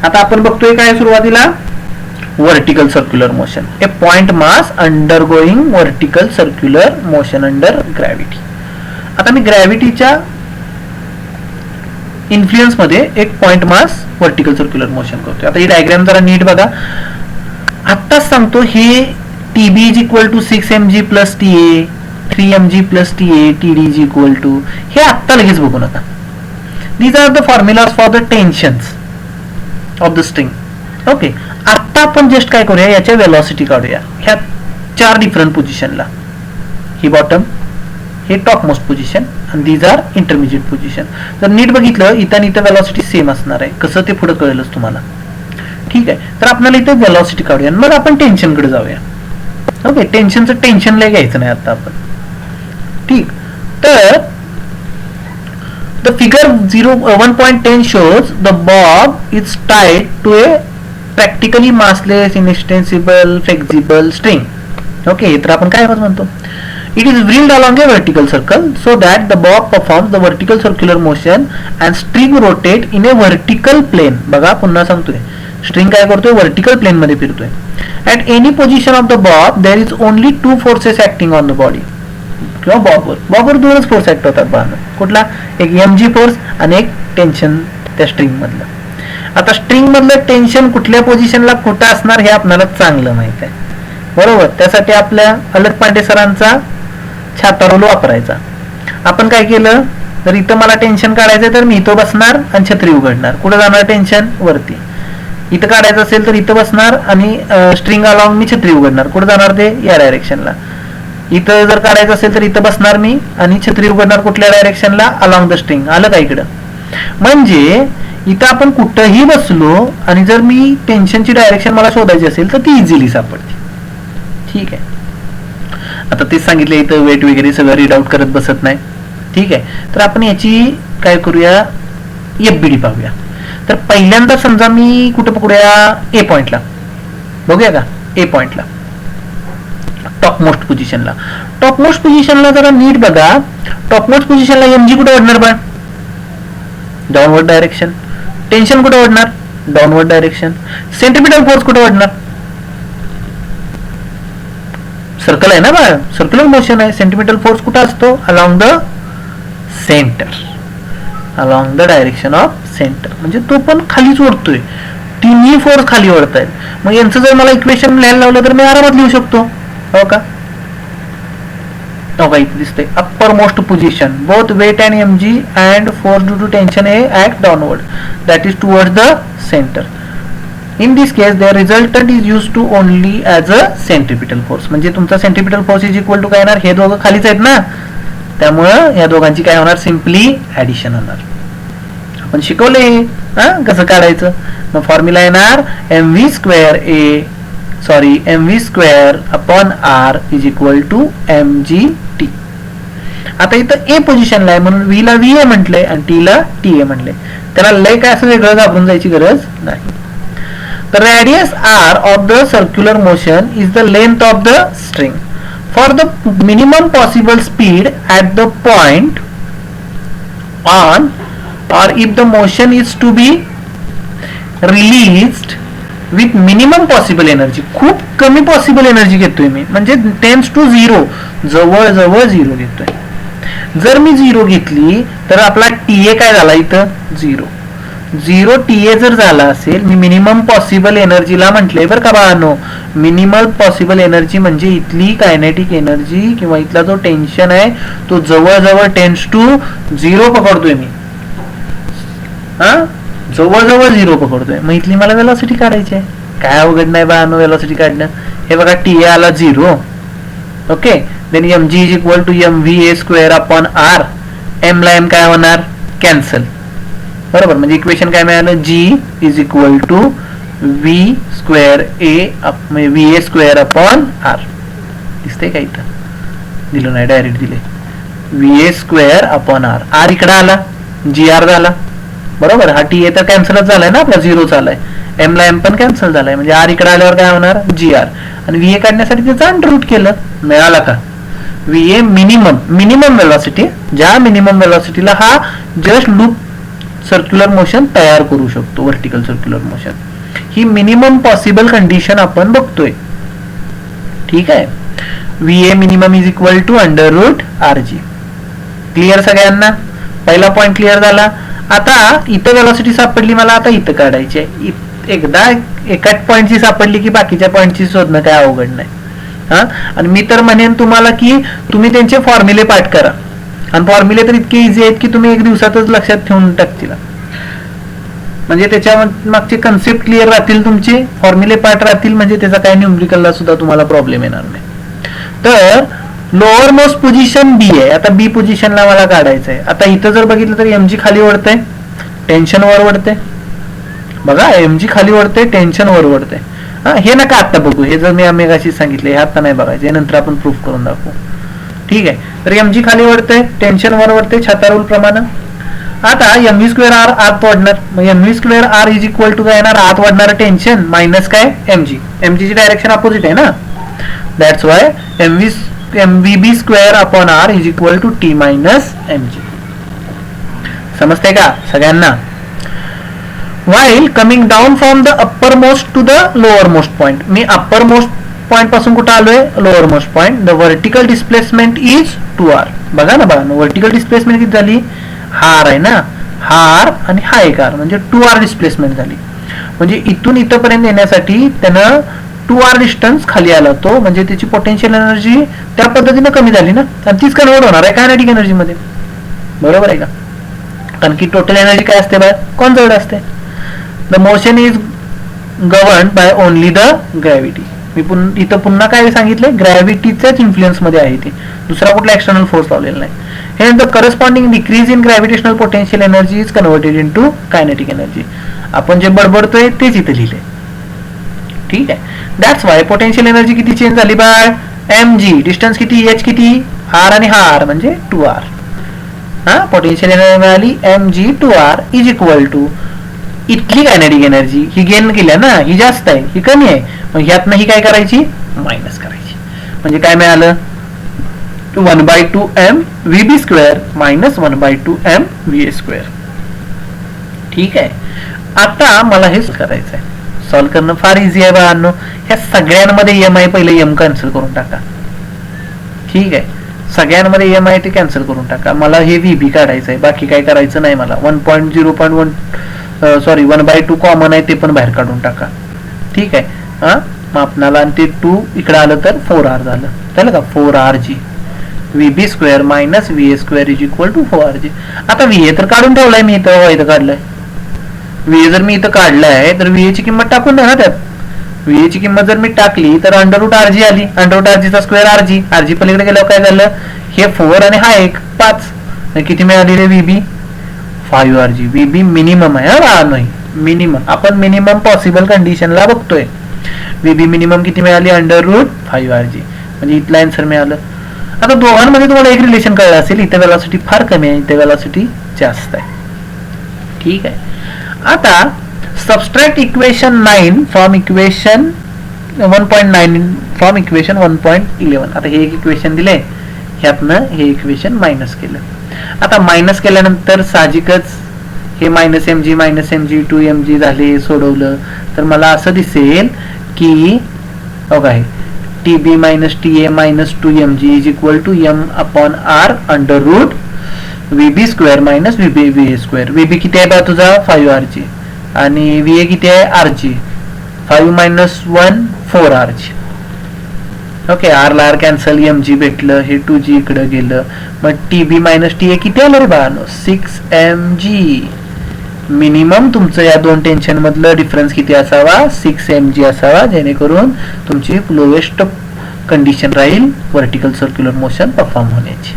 आता आपण बघतोय काय सुरुवातीला, vertical circular motion, a point mass undergoing vertical circular motion under gravity. आता मी ग्रॅव्हिटीच्या इन्फ्लुएन्स मध्ये एक point mass vertical circular motion करतोय. आता ही डायग्राम जरा नीट बघा. आत्ताच सांगतो, हे TB is equal to 6mg plus TA, 3mg plus TA, TD is equal to, हे आत्ता लगेच बघू नका. These are the formulas for the tensions of the string. Okay, आता आपण जस्ट काय करूया, याच्या वेलॉसिटी काढूया ह्या 4 डिफरंट पोझिशनला. ही बॉटम, हे टॉप मोस्ट पोझिशन आणि दीज आर इंटरमिजिएट पोझिशन. जर नीट बघितलं इथं आणि इथं वेलॉसिटी सेम असणार आहे. कसं ते पुढे कळेलच तुम्हाला. ठीक आहे, तर आपल्याला इथं वेलॉसिटी काढूया. मग आपण टेन्शनकडे जाऊया. ओके, टेन्शनचं टेन्शन लय घ्यायचं नाही आता आपण. ठीक, तर the figure 1.10 shows the bob is tied to a practically massless, inextensible, flexible string. Okay, तर आपण काय म्हणतो, it is wheeled along a vertical circle so that the bob performs the vertical circular motion and string rotate in a vertical plane. बघा पुन्हा सांगतोय, स्ट्रिंग काय करतोय, वर्टिकल प्लेन मध्ये फिरतोय. At any position of the bob there is only 2 forces acting on the body. किंवा बॉबवर 2च फोर्स ऍक्ट होतात बाहेर. कुठला, एक mg फोर्स आणि एक टेन्शन त्या स्ट्रिंग मधलं. आता स्ट्रिंग मधलं टेन्शन कुठल्या पोझिशनला कुठं असणार हे आपल्याला चांगलं माहित आहे, बरोबर. त्यासाठी आपल्या अलग पांडे सरांचा छाता रोल वापरायचा. आपण काय केलं, जर इथं मला टेन्शन काढायचं तर मी इथं बसणार आणि छत्री उघडणार. कुठं जाणार टेन्शन, वरती. इथं काढायचं असेल तर इथं बसणार आणि स्ट्रिंग अलॉंग मी छत्री उघडणार. कुठं जाणार ते, या डायरेक्शनला. इथं जर काढायचं असेल तर इथं बसणार मी आणि छत्री उघडणार कुठल्या डायरेक्शनला, अलॉंग द स्ट्रिंग. आलं का इकडं. म्हणजे इथं आपण कुठंही बसलो आणि जर मी टेन्शनची डायरेक्शन मला शोधायची असेल तर ती इझिली सापडते. ठीक आहे, आता तेच सांगितलं, इथं वेट वगैरे सगळं रीड आउट करत बसत नाही. ठीक आहे, तर आपण याची काय करूया, FBD पाहूया. तर पहिल्यांदा समजा मी कुठं पकडूया, ए पॉइंटला. बघूया का, ए पॉइंटला, टॉप मोस्ट पोझिशनला. टॉप मोस्ट पोझिशनला जरा नीट बघा. टॉप मोस्ट पोझिशनला mg कुठे ओढणार बा, डाऊनवर्ड डायरेक्शन. टेन्शन कुठे ओढणार, डाऊनवर्ड डायरेक्शन. सेंट्रिपिटल फोर्स कुठे ओढणार, सर्कल आहे ना बा, सर्क्युलर मोशन आहे. सेंट्रिपिटल फोर्स कुठे असतो, along the centre, along the direction of centre. म्हणजे तो पण खालीच ओढतोय, तिन्ही फोर्स खाली ओढतायत. मग यांचं जर मला इक्वेशन लिहायला लावलं तर मी आरामात लिहू शकतो. हो का, इथे दिसते upper most position, both weight and mg and force due to tension a act downward, that is towards the centre. In this case the resultant is use to only as a centripetal force. म्हणजे तुमचा centripetal force is equal to काय येणार, हे दोघं खालीच आहेत ना, त्यामुळं या दोघांची काय होणार, सिम्पली ऍडिशन होणार. आपण शिकवले कसं काढायचं. मग फॉर्म्युला येणार mv square upon r is equal to mgt. आता इथं ए पोझिशनला आहे म्हणून v ला va म्हटलंय आणि t ला ta म्हटलंय. त्याला लय काय असं वेगळं घाबरून जायची गरज नाही. The radius r of the circular motion is the length of the string. For the minimum possible speed at the point on, or if the motion is to be released with minimum possible energy, खूप कमी पॉसिबल एनर्जी घेतोय मी, म्हणजे टेन्स टू 0, जवळ जवळ 0 घेतोय. जर मी 0 घेतली तर आपला TA काय झाला, इथं 0 TA जर झाला असेल, मी मिनिमम पॉसिबल एनर्जीला म्हटलंय बरं का बाळांनो. मिनिमम पॉसिबल एनर्जी म्हणजे इथली कायनेटिक एनर्जी किंवा इथला जो टेन्शन आहे तो जवळजवळ टेन्स टू 0 पकडतोय मी. जवळजवळ 0 पकडतोय. मग इथली मला वेलॉसिटी काढायची आहे. काय अवघड नाही बाळांनो वेलॉसिटी काढणं. हे बघा TA आला 0. Okay, then mg is equal to mva square upon r. m ला m काय होणार, कॅन्सल. बरोबर, म्हणजे इक्वेशन काय मिळालं, g is equal to v square va square upon r. दिसतंय का, इथं दिलं नाही, डायरेक्ट दिले va square upon r. r इकडे आला, gr झाला. बरोबर, हा TA तर कॅन्सलच झालाय ना आपला, 0 झालाय. m ला m पण कॅन्सल झालाय, म्हणजे r इकडे आल्यावर काय होणार, gr. आणि va काढण्यासाठी त्याचं अंडर रूट केलं, मिळाला का va मिनिमम वेलॉसिटी. ज्या मिनिमम वेलॉसिटीला हा जस्ट लूप सर्क्युलर मोशन तयार करू शकतो, व्हर्टिकल सर्क्युलर मोशन. ही मिनिमम पॉसिबल कंडिशन आपण बघतोय. ठीक आहे, va minimum is equal to under root rg. Clear सगळ्यांना, पहिला पॉइंट क्लिअर झाला. आता इथं वेलॉसिटी सापडली मला, आता इथं काढायची आहे. एकदा एकाच पॉइंटची सापडली की बाकीच्या पॉइंटची शोधणं काय अवघड नाही. आणि मी तर म्हणेन तुम्हाला की तुम्ही त्यांचे फॉर्म्युले पाठ करा. आणि फॉर्म्युले तर इतके इझी आहेत की तुम्ही 1 दिवसातच लक्षात ठेवून टाकतील. म्हणजे त्याच्या मागचे कन्सेप्ट क्लिअर राहतील, तुमचे फॉर्म्युले पार्ट राहतील, म्हणजे त्याचा काय न्यूमरिकलला सुद्धा तुम्हाला प्रॉब्लेम येणार नाही. तर लोअर मोस्ट पोझिशन बी आहे. आता बी पोझिशनला मला काढायचं आहे. आता इथं जर बघितलं तर एमजी खाली ओढतंय, टेन्शन वर ओढते. बघा एमजी खाली ओढते, टेन्शन वर ओढते. हे नका आता बघू, हे जर मी मेगाशी सांगितले हे आता नाही बघायचे, हे नंतर आपण प्रूफ करून दाखवू. ठीक आहे. तर एमजी खाली ओढते, टेन्शन वर ओढते छाता रूल प्रमाणे. आता एमव्ही स्क्वेअर आर आत वाढणार, मग M V square R is equal to काय येणार, आत वाढणार टेन्शन मायनस काय एमजी. एमजीची डायरेक्शन अपोजिट आहे ना, that's why M V B square upon R is equal to T minus M G. समजते का सगळ्यांना? while coming down from the uppermost to the lowermost point. Me uppermost point पासून कुठे आलोय, lowermost point. The vertical displacement is 2r. बघा ना बघा, vertical displacement किती झाली, हा r आहे ना, हा r आणि हा एक r, म्हणजे 2r डिस्प्लेसमेंट झाली. म्हणजे इथून इथपर्यंत येण्यासाठी त्यानं 2r डिस्टन्स खाली आला तो, म्हणजे त्याची पोटेन्शियल एनर्जी त्या पद्धतीने कमी झाली ना, आणि तीच कन्वर्ट होणार आहे कायनेटिक एनर्जी मध्ये. बरोबर आहे का? कारण की टोटल एनर्जी काय असते बाय, कॉन्झर्व्ड असते. The motion is govern by only the gravity. मी इथं पुन्हा काय सांगितलंय, ग्रॅव्हिटीच्याच इन्फ्लुएन्स मध्ये आहे ते, दुसरा कुठला एक्सटर्नल फोर्स लावलेला नाही. हे the corresponding decrease in gravitational potential energy is converted into kinetic energy. आपण जे बडबडतोय तेच इथे लिहिले. ठीक आहे. दॅट्स वाय पोटेन्शियल एनर्जी किती चेंज झाली बाय, mg. डिस्टन्स किती, h किती, r आणि हा r म्हणजे 2r. पोटेन्शियल एनर्जी मिळाली mg 2r is equal to इथली कायनेटिक एनर्जी, ही गेन केल्या ना, ही जास्त आहे, ही कमी आहे, मग ह्यातनं ही काय करायची, मायनस करायची. म्हणजे काय मिळालं, 1/2 m vb square minus 1/2 m va square. ठीक आहे. आता मला हेच करायचं आहे, सॉल्व्ह करणं फार इझी आहे बाळांनो. ह्या सगळ्यांमध्ये एम आहे, पहिले एम कॅन्सल करून टाका. ठीक आहे, सगळ्यांमध्ये एम आहे ते कॅन्सल करून टाका. मला हे व्हीबी काढायचं आहे, बाकी काय करायचं नाही मला. 1.0.1 सॉरी 1/2 कॉमन आहे, ते पण बाहेर काढून टाका. ठीक आहे. मग आपणाला आणि ते 2 इकडे आलं तर 4r झालं. चालेल का, 4rg VB square minus VA square is equal to 4rg. आता व्हीए तर काढून ठेवलाय मी, इथं काढलंय व्हीए. जर मी इथं काढलाय तर व्हीए ची किंमत टाकून द्या ना त्यात. व्हीए ची किंमत जर मी टाकली तर √rg आली, √rg स्क्वेअर rg पलीकडे गेल्यावर काय झालं, हे 4 आणि हा 1 5, किती मिळाली रे व्हीबी, 5rg. व्हीबी मिनिमम आहे, नाही मिनिमम, आपण मिनिमम पॉसिबल कंडिशनला बघतोय. व्हीबी मिनिमम किती मिळाली, √5rg, म्हणजे इथला आन्सर मिळालं. आता दोघांमध्ये तुम्हाला एक रिलेशन कळलं असेल, इथे वेलॉसिटी फार कमी आहे, इथे वेलॉसिटी जास्त आहे. ठीक आहे. आता subtract equation 9 from equation 1.9 from equation 1.11. आता हे एक इक्वेशन दिले, ह्यातनं हे इक्वेशन मायनस केलं. आता मायनस केल्यानंतर साहजिकच हे -mg 2mg झाले, सोडवलं तर मला असं दिसेल की बघा हे tb - ta - 2mg is equal to m upon r under root vb square minus va square. vb किती आहे बा तुझा, 5rg, आणि va किती आहे, rg. 5 - 1 4rg. ओके, r ला r कॅन्सल, mg भेटलं, हे 2g इकडे गेलं, मग tb - ta किती आलं रे बाळांनो, 6mg. मिनिमम तुमचं या दोन टेन्शन मधलं डिफरन्स किती असावा, 6mg असावा, जेणेकरून तुमची लोएस्ट कंडिशन राहील व्हर्टिकल सर्क्युलर मोशन परफॉर्म होण्याची.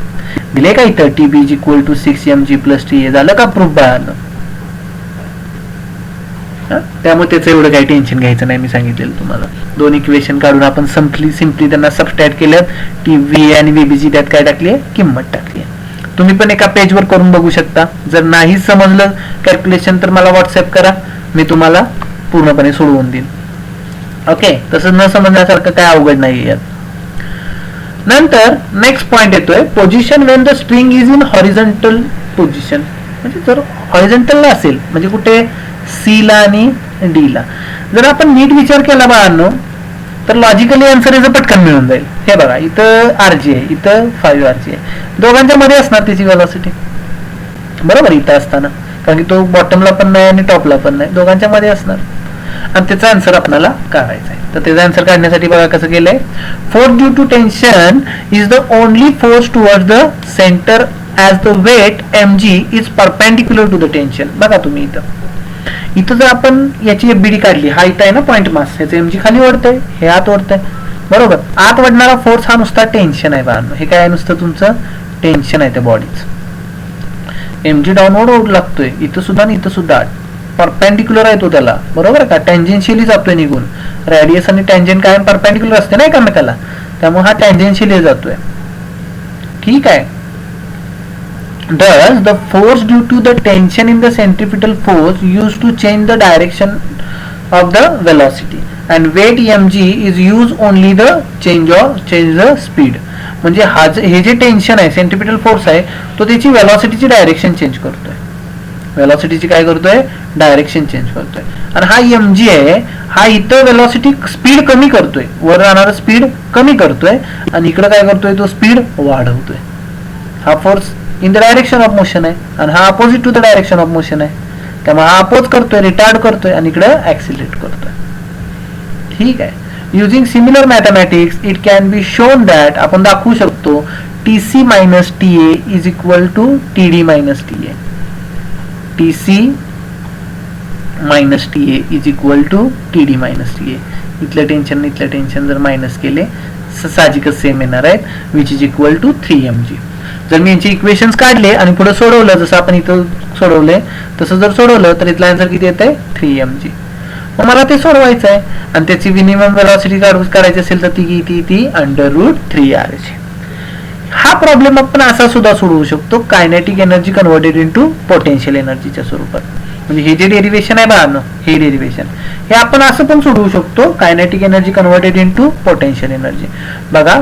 दिले का इथं, tb is equal to 6mg plus ta. झालं का प्रूफ बाळांनो? त्यामुळे त्याचं एवढं काही टेन्शन घ्यायचं नाही, मी सांगितलेलं तुम्हाला. दोन इक्वेशन काढून आपण सिम्पली त्यांना सबस्ट्रॅक्ट केलं, टीव्ही आणि व्हीबीची त्यात काय टाकली आहे, किंमत टाकली आहे. तुम्ही पण एका पेजवर करून बघू शकता. जर नाही समजलं कॅल्क्युलेशन तर मला व्हॉट्सअप करा, मी तुम्हाला पूर्णपणे सोडवून देईन. ओके, तसं न समजण्यासारखं काय अवघड नाही यात. नंतर नेक्स्ट पॉइंट येतोय, position Wien the string is in horizontal position. म्हणजे जर हॉरिझॉन्टलला असेल, म्हणजे कुठे सी ला आणि डी ला, जर आपण नीट विचार केला बाळांनो तर लॉजिकली आन्सर याचं पटकन मिळून जाईल. हे बघा, इथं rg आहे, इथं 5rg आहे, दोघांच्या मध्ये असणार त्याची वेलॉसिटी. बरोबर, इथं असताना, कारण की तो बॉटमला पण नाही आणि टॉपला पण नाही, दोघांच्या मध्ये असणार, आणि त्याचा आन्सर आपल्याला काढायचा आहे. तर त्याचा आन्सर काढण्यासाठी बघा कसं केलंय, force due to tension is the only force towards the centre as the weight mg is perpendicular to the tension. बघा तुम्ही इथं इथं जर आपण याची एफबीडी काढली, हा इथं आहे ना पॉइंट मास, ह्याचं एमजी खाली ओढतंय, हे आत ओढतंय, बरोबर. आत वाढणारा फोर्स हा नुसता टेन्शन आहे बाळांनो. हे काय आहे, नुसतं तुमचं टेन्शन आहे त्या बॉडीचं. एमजी डाऊनवर्ड ओढ लागतोय इथं सुद्धा आणि इथं सुद्धा, परपेंडिक्युलर आहे तो त्याला, बरोबर का. टँजेन्शियली जातोय निघून. रेडियस आणि टँजेंट काय परपेंडिक्युलर असते ना एकमेकाला, त्यामुळे हा टँजेन्शियली जातोय. ठीक आहे. Thus, the force due to the tension in the centripetal force used to change the direction of the velocity, and weight mg is used only the change the speed. म्हणजे हे जे टेन्शन आहे, सेंट्रिपिटल फोर्स आहे, तो त्याची वेलॉसिटीची डायरेक्शन चेंज करतोय. वेलॉसिटीची काय करतोय, डायरेक्शन चेंज करतोय. आणि हा mg आहे, हा इथं वेलॉसिटी स्पीड कमी करतोय, वर जाणारा स्पीड कमी करतोय, आणि इकडे काय करतोय, तो स्पीड वाढवतोय. हा force in the direction of motion आहे, आणि हा opposite to the direction of motion आहे, त्यामुळे हा अपोज करतोय, रिटार्ड करतोय, आणि इकडे ऍक्सिलरेट करतोय. ठीक आहे. Using similar mathematics it can be shown that, आपण दाखवू शकतो, TC minus TA is equal to TD minus TA. TC minus TA is equal to TD minus TA. इथलं टेन्शन जर मायनस केले साहजिकच सेम येणार आहेत, which is equal to 3mg. जर मी यांचे इक्वेशन्स काढले आणि पुढे सोडवलं, जसं आपण इथं सोडवलंय तसं जर सोडवलं, तर इथला आन्सर किती येत आहे, 3mg. मग मला ते सोडवायचं आहे, आणि त्याची मिनिमम वेलॉसिटी काढायची असेल तर ती √3r. हा प्रॉब्लेम आपण असा सुद्धा सोडवू शकतो, kinetic energy converted into potential एनर्जीच्या स्वरूपात. म्हणजे हे जे डेरिव्हेशन आहे बाळांनो, हे डेरिव्हेशन हे आपण असं पण सोडवू शकतो, kinetic energy converted into potential energy. बघा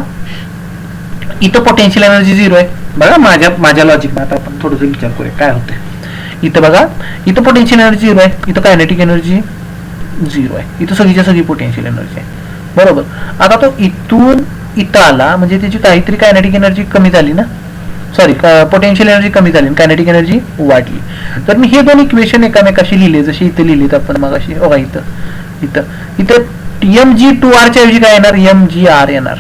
इथं पोटेन्शियल एनर्जी 0 आहे. बघा माझ्या लॉजिक आता आपण थोडंसं विचार करूया काय होतं. इथं बघा, इथं पोटेन्शियल एनर्जी 0 आहे, इथं कायनेटिक एनर्जी 0 आहे, इथं सगळीच्या सगळी पोटेन्शियल एनर्जी आहे, बरोबर. आता तो इथून इथं आला म्हणजे त्याची काहीतरी कायनेटिक एनर्जी कमी झाली ना, सॉरी पोटेन्शियल एनर्जी कमी झाली, कायनेटिक एनर्जी वाढली. तर मी हे दोन इक्वेशन एकामेकाशी लिहिले, जशी इथं लिहिलेत आपण मगाशी. बघा इथं mg2r च्या ऐवजी काय येणार, mgr येणार.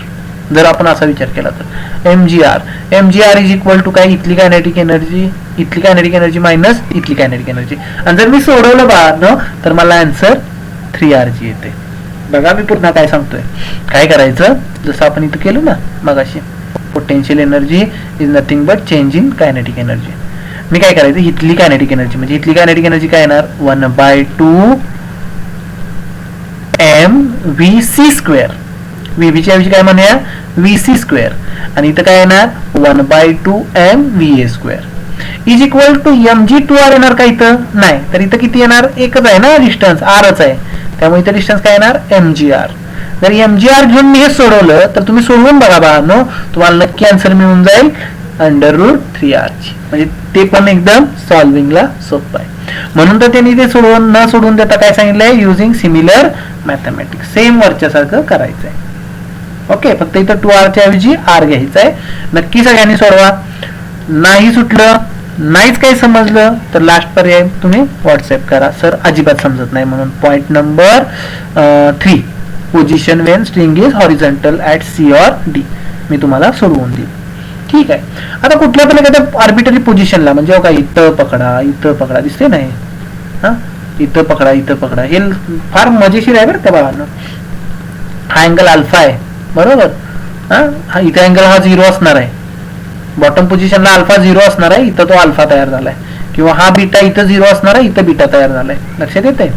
जर आपण असा विचार केला तर mgr इज इक्वल टू काय, इथली कायनेटिक एनर्जी मायनस इथली कायनेटिक एनर्जी. आणि जर मी सोडवलं बाळांनो तर मला आन्सर 3rg येते. बघा मी पुन्हा काय सांगतोय, काय करायचं, जसं आपण इथं केलं ना मगाशी, potential energy is nothing but change in kinetic energy. मी काय करायचं, इथली कायनेटिक एनर्जी म्हणजे इथली कायनेटिक एनर्जी काय येणार, 1/2 mvc². vb च्या ऐवजी काय म्हणूया, vc², आणि इथं काय येणार 1/2 mva² is equal to mg2r. येणार का इथं, नाही. तर इथं किती येणार, एकच आहे ना डिस्टन्स, rच आहे, त्यामुळे इथं डिस्टन्स काय येणार, mgr. जर mgr घेऊन मी हे सोडवलं तर तुम्ही सोडवून बघा बाळांनो, तुम्हाला नक्की आन्सर मिळून जाईल √3rg. म्हणजे ते पण एकदम सॉल्विंगला सोपं आहे. म्हणून तर त्यांनी ते न सोडवून देता काय सांगितलंय, युजिंग सिमिलर मॅथमॅटिक्स, सेम वरच्या सारखं करायचंय. ओके, फक्त इथं 2r च्या ऐवजी r घ्यायचं आहे. नक्की सगळ्यांनी सोडवा. नाही सुटलं, नाहीच काही समजलं तर लास्ट पर्याय तुम्ही व्हॉट्सअप करा, सर अजिबात समजत नाही म्हणून. Point number 3, position Wien string is horizontal at C or D, मी तुम्हाला सोडवून देईल. ठीक आहे. आता कुठल्या पण एखाद्या आर्बिटरी पोझिशनला, म्हणजे काय इथं पकडा दिसते नाही, हा इथं पकडा, हे फार मजेशीर आहे बरं त्या बाळांना. हा अँगल अल्फा आहे, बरोबर. हा इथं अँगल हा 0 असणार आहे, बॉटम पोझिशनला अल्फा 0 असणार आहे, इथं तो अल्फा तयार झालाय. किंवा हा बीटा इथं 0 असणार आहे, इथं बीटा तयार झालाय. लक्षात येते.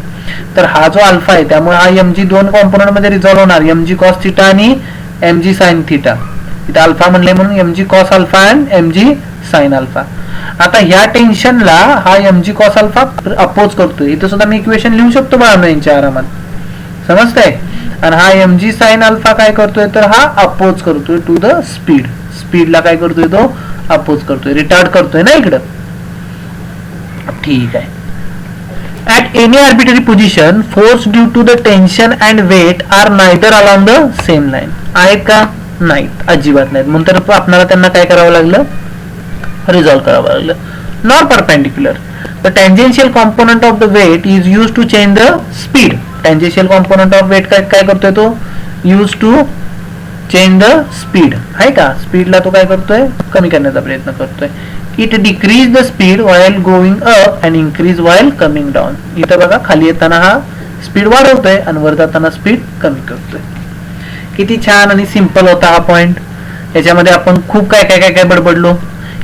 तर हा जो अल्फा आहे त्यामुळे हा mg दोन कॉम्पोनंट मध्ये रिझॉल्व्ह होणार, mg cos θ आणि mg sin θ. इथं अल्फा म्हणले म्हणून mg cos अल्फा आणि mg sin अल्फा. आता ह्या टेन्शनला हा mg cos अल्फा अपोज करतोय. इथं सुद्धा मी इक्वेशन लिहू शकतो बाळांनो यांच्या आरामात, समजतंय. आणि हा mg sin अल्फा काय करतोय, तर हा अपोज करतोय टू द स्पीडला काय करतोय, तो अपोज करतोय, रिटार्ड करतोय ना इकडं. ठीक आहे. At any arbitrary position, force due to the tension and weight are neither along the same line. आहेत का, नाहीत, अजिबात नाहीत. म्हणून तर आपल्याला त्यांना काय करावं लागलं, रिझॉल्व करावं लागलं. Nor perpendicular. The tangential component of the weight is used to change the speed. Tangential component of weight काय करतोय, तो used to change the speed आहे का, स्पीडला तो काय करतोय, कमी करण्याचा प्रयत्न करतोय. It decrease the speed while going up and increase while coming down. इथं बघा खाली येताना हा स्पीड वाढवतोय आणि वर जाताना स्पीड कमी करतोय. किती छान आणि सिंपल होता हा पॉइंट. याच्यामध्ये आपण खूप काय काय काय काय बडबडलो.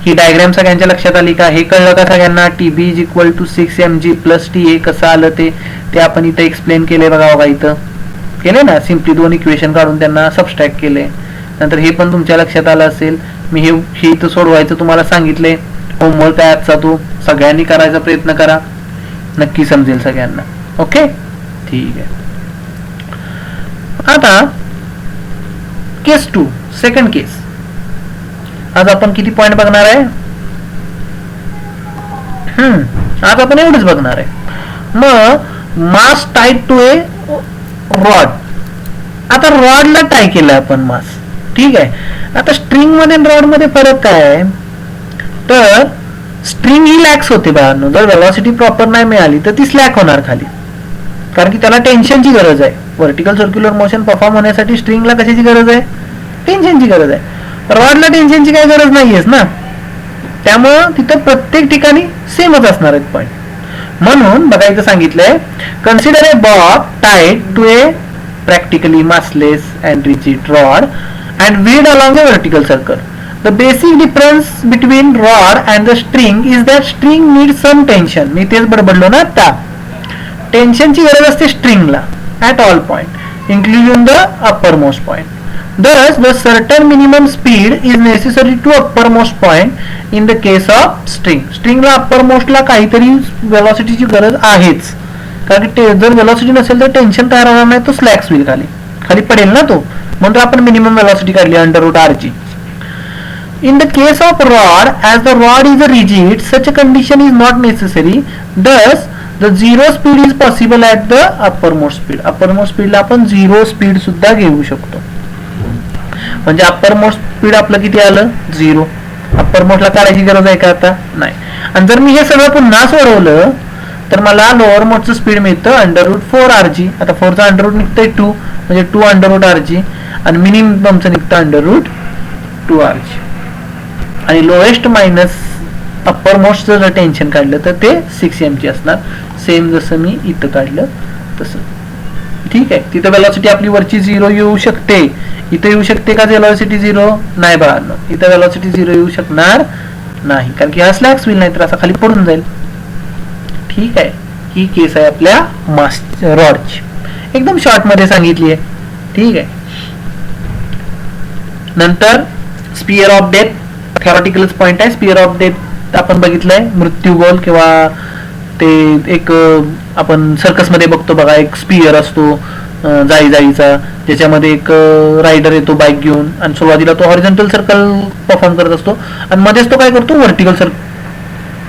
ही डायग्राम सगळ्यांच्या लक्षात आली का, हे कळलं का सगळ्यांना. TB is equal to 6 mg plus TA कसं आलं ते आपण इथं एक्सप्लेन केले बघा. बघा इथं केले ना, सिम्पली 2 इक्वेशन काढून त्यांना सबस्ट्रॅक्ट केले. नंतर हे पण तुमच्या लक्षात आलं असेल. मी हे इथं सोडवायचं तुम्हाला सांगितले. होमवर्क आहे आजचा, तो सगळ्यांनी करायचा प्रयत्न करा, नक्की समजेल सगळ्यांना. ओके ठीक आहे. आता केस 2, सेकंड केस. आज आपण किती पॉइंट बघणार आहे, आज आपण एवढंच बघणार आहे. मग मास टाईड टू ए रॉड. आता रॉडला टाय केलं आपण मास, ठीक आहे. आता स्ट्रिंग मध्ये आणि रॉड मध्ये फरक काय आहे, तर स्ट्रिंग ही लॅक्स होते बाळांनो. जर वेलॉसिटी प्रॉपर नाही मिळाली तर ती स्लॅक होणार खाली, कारण की त्याला टेन्शनची गरज आहे. व्हर्टिकल सर्क्युलर मोशन परफॉर्म होण्यासाठी स्ट्रिंगला कशाची गरज आहे, टेन्शनची गरज आहे. रॉडला टेन्शनची काही गरज नाहीयेच ना, त्यामुळं तिथं प्रत्येक ठिकाणी सेमच असणार आहेत पॉइंट. म्हणून बघा इथं सांगितलंय, consider a bob tied to a practically massless and rigid rod and whirled along a vertical circle. The basic difference between rod and the string is that string need some tension. मी तेच बडबडलो ना आता, टेन्शनची गरज असते स्ट्रिंगला at all point including the uppermost point. Thus, the certain minimum speed is necessary to uppermost point in the case of string. Stringला uppermost ला काहीतरी velocityची गरज आहेच, कारण जर velocity नसेल तर टेन्शन तयार होणार नाही, तो स्लॅक्स होईल, खाली खाली पडेल ना तो. म्हणून आपण मिनिमम velocity काढली √r. In the case of rod, as the rod is a rigid, such a condition is not necessary. Thus, the zero speed is possible at the uppermost speed. uppermost speed ला आपण zero speed सुद्धा घेऊ शकतो. म्हणजे अप्पर मोस्ट स्पीड आपलं किती आलं, 0. अप्पर मोस्टला काढायची गरज आहे का आता, नाही. आणि जर मी हे सगळं पुन्हा सोडवलं तर मला लोअर मोस्टचं स्पीड मिळतं √4rg. आता 4चा अंडररूट निघतंय 2, म्हणजे 2 √rg, आणि मिनिममचं निघतं √2rg. आणि लोएस्ट मायनस अप्पर मोस्टचं जर टेन्शन काढलं तर ते 6 mg असणार, सेम जसं मी इथं काढलं तसं. ठीक आहे. तिथं वेलॉसिटी आपली वरची 0 येऊ शकते, इथं येऊ शकते का वेलॉसिटी 0, नाही बाळांनो, इथं वेलॉसिटी 0 येऊ शकणार नाही, कारण की हा स्लॅक्स व्हील नाही तर असा खाली पडून जाईल. ठीक आहे. ही केस आहे आपल्या मास रॉडची, एकदम शॉर्ट मध्ये सांगितली आहे. ठीक आहे. नंतर स्पियर ऑफ डेथ, थेरॉटिकलच पॉइंट आहे. स्पियर ऑफ डेथ आपण बघितलंय, मृत्यूगोल किंवा ते एक आपण सर्कस मध्ये बघतो बघा, एक स्पियर असतो जाईचा, ज्याच्यामध्ये एक रायडर येतो बाईक घेऊन, आणि सुरुवातीला तो हॉरिझॉन्टल सर्कल परफॉर्म करत असतो आणि मध्येच तो काय करतो,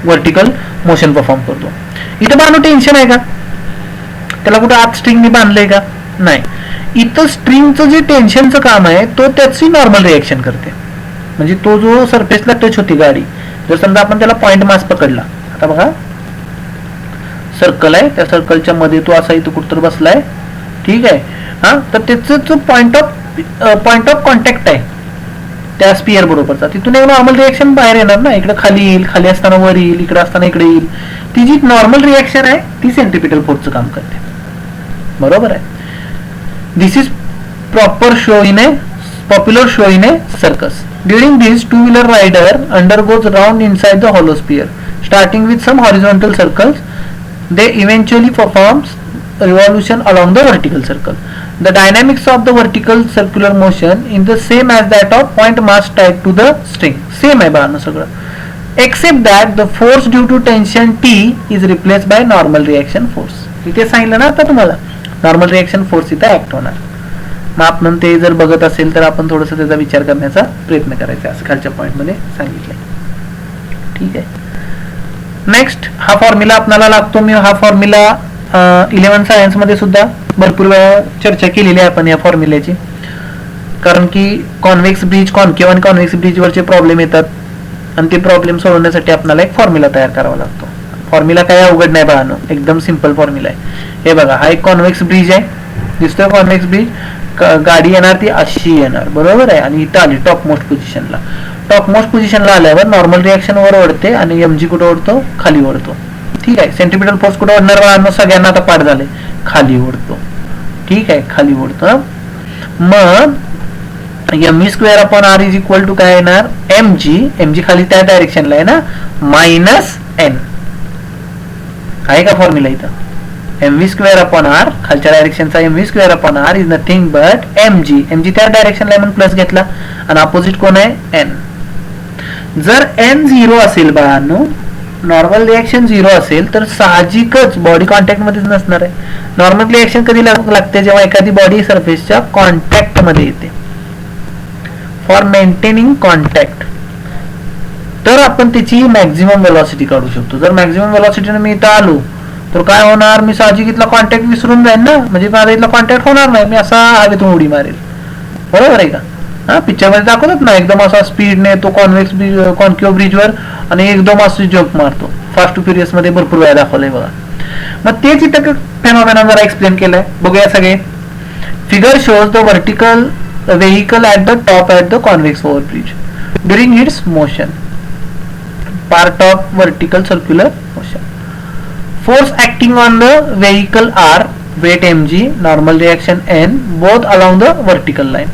व्हर्टिकल मोशन परफॉर्म करतो. इथं बांधून टेन्शन आहे का, त्याला कुठं आत स्ट्रिंगने बांधलंय का, नाही. इथं स्ट्रिंगचं जे टेन्शनचं काम आहे तो त्याची नॉर्मल रिएक्शन करते. म्हणजे तो जो सरफेसला टच होती गाडी, जर समजा आपण त्याला पॉइंट मास पकडला, आता बघा सर्कल आहे, त्या सर्कलच्या मध्ये तो असा इथं कुठतर बसलाय, ठीक आहे. हा, तर त्याचं जो पॉइंट ऑफ कॉन्टॅक्ट आहे त्या स्पियर बरोबरचा, तिथून एक नॉर्मल रिएक्शन बाहेर येणार ना, इकडे खाली येईल, खाली असताना वर येईल, इकडे असताना इकडे येईल. ती जी नॉर्मल रिएक्शन आहे ती सेंट्रिपिटल फोर्सचं काम करते, बरोबर आहे. This is proper show in a popular show in a circus. During this, two wheeler rider undergoes round inside the hollow sphere, starting with some horizontal circles. They eventually performs revolution along the vertical circle. The dynamics of the vertical circular motion is the same as that of point mass tied to the string. Same आहे बाळांनो सगळं, except that the force due to tension T is replaced by normal reaction force. इथे सांगितलं ना आता तुम्हाला, नॉर्मल रिएक्शन फोर्स इथे ऍक्ट होणार. मग आपण ते जर बघत असेल तर आपण थोडंसं त्याचा विचार करण्याचा प्रयत्न करायचा, असं खालच्या पॉइंट मध्ये सांगितलंय. ठीक आहे. नेक्स्ट, हा फॉर्म्युला आपल्याला लागतो. मी हा फॉर्म्युला 11 सायन्स मध्ये सुद्धा भरपूर वेळा चर्चा केलेली आहे आपण या फॉर्म्युल्याची, कारण की कॉन्व्हेक्स ब्रिज, कॉन्केव्ह आणि कॉन्व्हेक्स ब्रिज वरचे प्रॉब्लेम येतात आणि ते प्रॉब्लेम सोडवण्यासाठी आपल्याला एक फॉर्म्युला तयार करावा लागतो. फॉर्म्युला काही अवघड नाही बाळांनो, एकदम सिंपल फॉर्म्युला आहे. हे बघा, हा एक कॉन्व्हेक्स ब्रिज आहे, दिसतोय कॉन्व्हेक्स ब्रिज. गाडी येणार ती अशी येणार, बरोबर आहे. आणि इथं आली टॉप मोस्ट पोझिशनला. टॉप मोस्ट पोझिशनला आल्यावर नॉर्मल रिॲक्शन वर ओढते आणि एमजी कुठं ओढतो, खाली ओढतो. ठीक आहे. सेंट्रिपिटल फोर्स कुठं ओढणार बाळांनो, सगळ्यांना आता पाठ झाले, खाली ओढतो. ठीक आहे, खाली ओढतो. मग M square upon R is equal to काय येणार, एमजी खाली त्या डायरेक्शनला आहे ना, मायनस एन आहे का फॉर्म्युला इथं. M V square upon R, खालच्या डायरेक्शनचा M V square upon R is nothing but M G त्या डायरेक्शनला म्हणून प्लस घेतला आणि अपोजिट कोण आहे, एन. जर एन 0 असेल बाळांनो, नॉर्मल रिएक्शन 0 असेल तर साहजिकच बॉडी कॉन्टॅक्ट मध्येच नसणार आहे. नॉर्मल रिएक्शन कधी लागते, जेव्हा एखादी बॉडी सरफेसच्या कॉन्टॅक्ट मध्ये येते, फॉर मेंटेनिंग कॉन्टॅक्ट, तर आपण त्याची मॅक्झिमम व्हेलॉसिटी काढू शकतो. जर मॅक्झिमम व्हेलॉसिटीने मी इथं आलो तर काय होणार, मी साहजिक इथला कॉन्टॅक्ट विसरून जाईन ना, म्हणजे माझा इथला कॉन्टॅक्ट होणार नाही, मी असा हवेतून उडी मारेल, बरोबर आहे का. हा, पिक्चर मध्ये दाखवतात ना, एकदम असा स्पीडने तो कॉन्केव्ह ब्रिजवर आणि एकदम असं जम्प मारतो. फास्ट टू फ्युरियस मध्ये भरपूर वेळा दाखवलंय बघा. मग तेच इथं फेनॉमेनॉन जरा एक्सप्लेन केलंय, बघूया सगळे. Figure shows the vertical vehicle at the top at the convex overbridge during its motion, part of vertical circular motion. Force acting on the vehicle are weight mg, normal reaction n, both along the vertical line.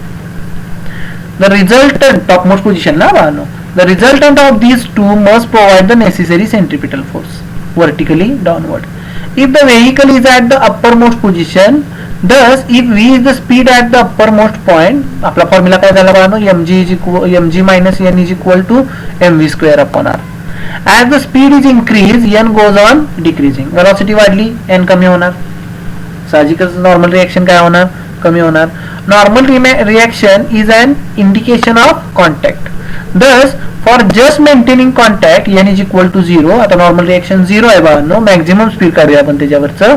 The resultant, topmost position na bano, the resultant of these two must provide the necessary centripetal force vertically downward. If the vehicle is at the uppermost position, thus if v is the speed at the uppermost point, आपला फॉर्म्युला काय झाला बाळांनो, mg minus n is equal to mv square upon r. As the speed is increased, n goes on decreasing. Velocity वाढली, n कमी होणार, साहजिकच नॉर्मल रिएक्शन काय होणार, कमी होणार. Normal reaction is an indication of contact. Thus for just maintaining contact n is equal to 0. आता नॉर्मल रिएक्शन 0 आहे बाळांनो, मॅक्झिमम स्पीड काढूया आपण त्याच्यावरचं.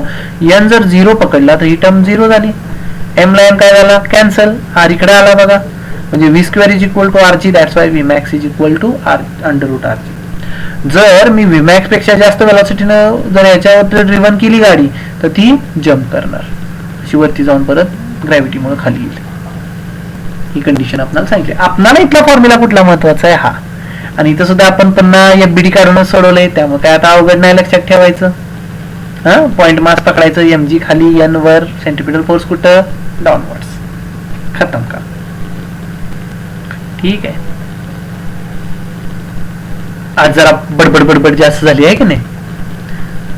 n जर 0 पकडला तर ही टर्म 0 झाली, m ला n काय झाला, कॅन्सल, r इकडे आला बघा, म्हणजे v square is equal to rg, that's why vmax is equal to under root rg. जर मी vmax पेक्षा जास्त व्हेलॉसिटीनं जर याच्यावर ड्रिव्हन केली गाडी तर ती जम्प करणार, अशी वरती जाऊन परत ग्रॅव्हिटीमुळे खाली येईल. ही कंडिशन आपल्याला सांगितली. आपल्याला इथला फॉर्म्युला कुठला महत्वाचा आहे, हा. आणि इथं सुद्धा आपण पुन्हा एफबीडी काढूनच सोडवलंय, त्यामुळे काय आता अवघड नाही, लक्षात ठेवायचं. हा, पॉइंट मास पकडायचं, एमजी खाली, एन वर, सेंट्रिपिटल फोर्स कुठं, डाऊनवर्ड्स, खतम का. ठीक आहे. आज जरा बडबड जास्त झाली आहे की नाही.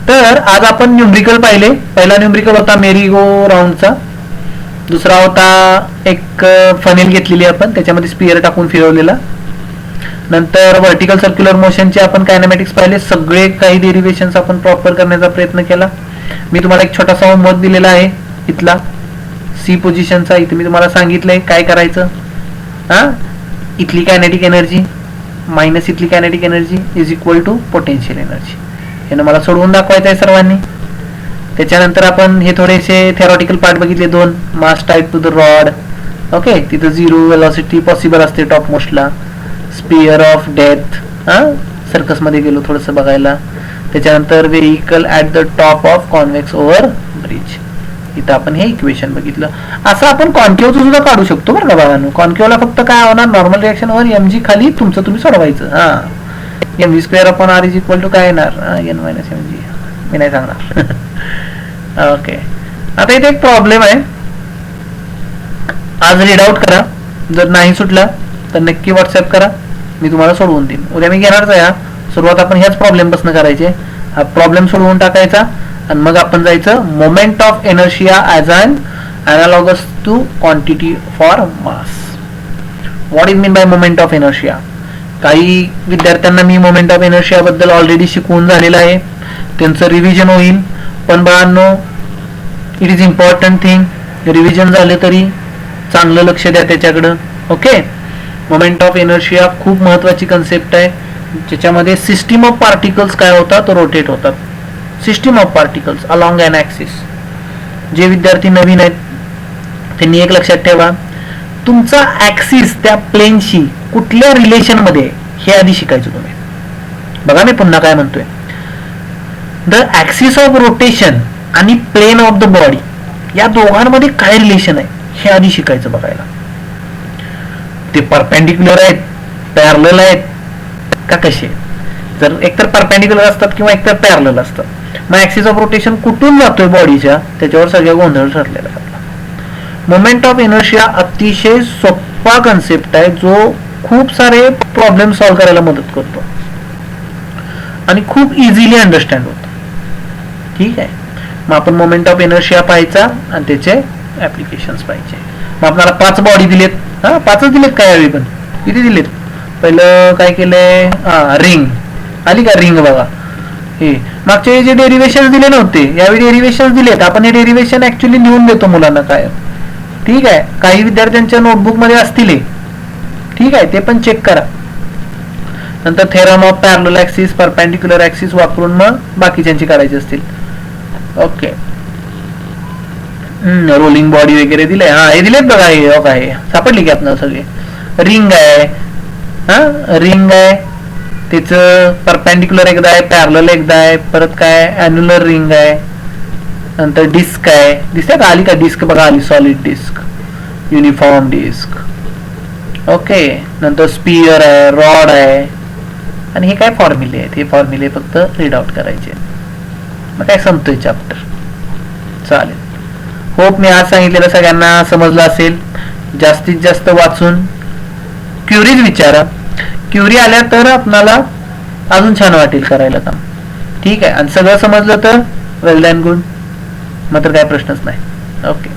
तर आज आपण न्यूमरिकल पाहिले. पहिला न्यूमरिकल होता मेरी गो राऊंडचा, दुसरा होता एक फनेल घेतलेली आपण, त्याच्यामध्ये स्पिअर टाकून फिरवलेला. नंतर व्हर्टिकल सर्क्युलर मोशनचे आपण कायनेमॅटिक्स पाहिले, सगळे काही डेरिव्हेशन्स आपण प्रॉपर करण्याचा प्रयत्न केला. मी तुम्हाला एक छोटासा होमवर्क दिलेला आहे इथला, सी पोझिशनचा. इथे मी तुम्हाला सांगितलंय काय करायचं. हा, इथली कायनेटिक एनर्जी मायनस इथली kinetic energy is equal to potential energy, हे मला सोडवून दाखवायचं आहे सर्वांनी. त्याच्यानंतर आपण हे थोडेसे थेरॉटिकल पार्ट बघितले, 2 mass tied to the rod. Okay, तिथं 0 वेलॉसिटी पॉसिबल असते टॉप मोस्टला. स्पिअर ऑफ डेथ, सर्कस मध्ये गेलो थोडंसं बघायला. त्याच्यानंतर vehicle at the top of convex over bridge, इथं आपण हे इक्वेशन बघितलं. असं आपण कॉन्केव्हचं सुद्धा काढू शकतो बरं का बाळांनो. कॉन्केव्हला फक्त काय होणार, नॉर्मल रिएक्शन वर एमजी खाली तुमचं तुम्ही सोडवायचं. हा, MV square upon R is equal to काय येणार, एन मायनस एमजी, मी नाही सांगणार. ओके, आता इथे एक प्रॉब्लेम आहे, आज रीड आउट करा. जर नाही सुटला तर नक्की व्हॉट्सअप करा, मी तुम्हाला सोडवून देईन. उद्या मी घेणारच आहे. सुरुवात आपण ह्याच प्रॉब्लेम पासून करायचे. हा प्रॉब्लेम सोडवून टाकायचा आणि मग आपण जायचं moment of inertia as an analogous to quantity for mass. What is mean by moment of inertia. काही विद्यार्थ्यांना मी मोमेंट ऑफ इनर्शिया बद्दल ऑलरेडी शिकवून झालेलं आहे, त्यांचं रिव्हिजन होईल. पण बाळांनो, it is important thing, revision झाले तरी चांगलं लक्ष द्या त्याच्याकडं. ओके, मोमेंट ऑफ इनर्शिया खूप महत्वाची कन्सेप्ट आहे, ज्याच्यामध्ये सिस्टीम ऑफ पार्टिकल्स काय होतात, रोटेट होतात. System of particles along an axis. जे विद्यार्थी नवीन आहेत त्यांनी एक लक्षात ठेवा, तुमचा ॲक्सिस त्या प्लेनशी कुठल्या रिलेशन मध्ये हे आधी शिकायचं तुम्ही. बघा मी पुन्हा काय म्हणतोय, द ॲक्सिस ऑफ रोटेशन आणि प्लेन ऑफ द बॉडी या दोघांमध्ये काय रिलेशन आहे हे आधी शिकायचं बघायला. ते परपेंडिक्युलर आहेत, पॅरलल आहेत का कसे. जर एकतर परपेंडिक्युलर असतात किंवा एकतर पॅरलल असतात. मग ऍक्सिस ऑफ रोटेशन कुठून जातोय बॉडीच्या, त्याच्यावर सगळ्या गोंधळ ठरलेला आहे आपला. मोमेंट ऑफ इनर्शिया अतिशय सोपा कन्सेप्ट आहे, जो खूप सारे प्रॉब्लेम सॉल्व्ह करायला मदत करतो आणि खूप इझिली अंडरस्टँड होतो. ठीक आहे. मग आपण मोमेंट ऑफ इनर्शिया पाहायचा आणि त्याचे ऍप्लिकेशन्स पाहिजे. मग आपल्याला 5 बॉडी दिलेत. हा 5च दिलेत काय यावेळी पण किती दिलेत. पहिलं काय केलंय, रिंग आली का, रिंग बघा. हे मागच्या जे डेरिव्हेशन दिले नव्हते, यावेळी डेरिव्हेशन दिलेत. आपण हे डेरिव्हेशन ऍक्च्युअली लिहून देतो मुलांना काय. ठीक आहे. काही विद्यार्थ्यांच्या नोटबुक मध्ये असतील. ठीक आहे, ते पण चेक करा. नंतर theorem of parallel axis, perpendicular axis वापरून मग बाकीच्यांची काढायची असतील. ओके. रोलिंग बॉडी वगैरे दिले. हा हे दिलेत बघा. हे काय सापडली की आपल्याला सगळे. रिंग आहे. हा रिंग आहे, त्याचं परपेंडिक्युलर एकदा आहे, पॅरलल एकदा आहे, परत काय अॅन्युलर रिंग आहे. नंतर डिस्क आहे. दिसते का, आली का डिस्क बघा, आली solid disc, uniform disc. Okay. नंतर स्पियर आहे, रॉड आहे. आणि हे काय फॉर्म्युले आहेत, हे फॉर्म्युले फक्त रीड आउट करायचे. मग काय संपतोय चॅप्टर. चालेल. होप मी आज सांगितलेलं सगळ्यांना समजलं असेल. जास्तीत जास्त वाचून क्युरीज विचारा. क्युरी आल्या तर आपल्याला अजून छान वाटेल करायला काम. ठीक आहे. आणि सगळं समजलं तर वेल दॅन गुड, मात्र काय प्रश्नच नाही. ओके.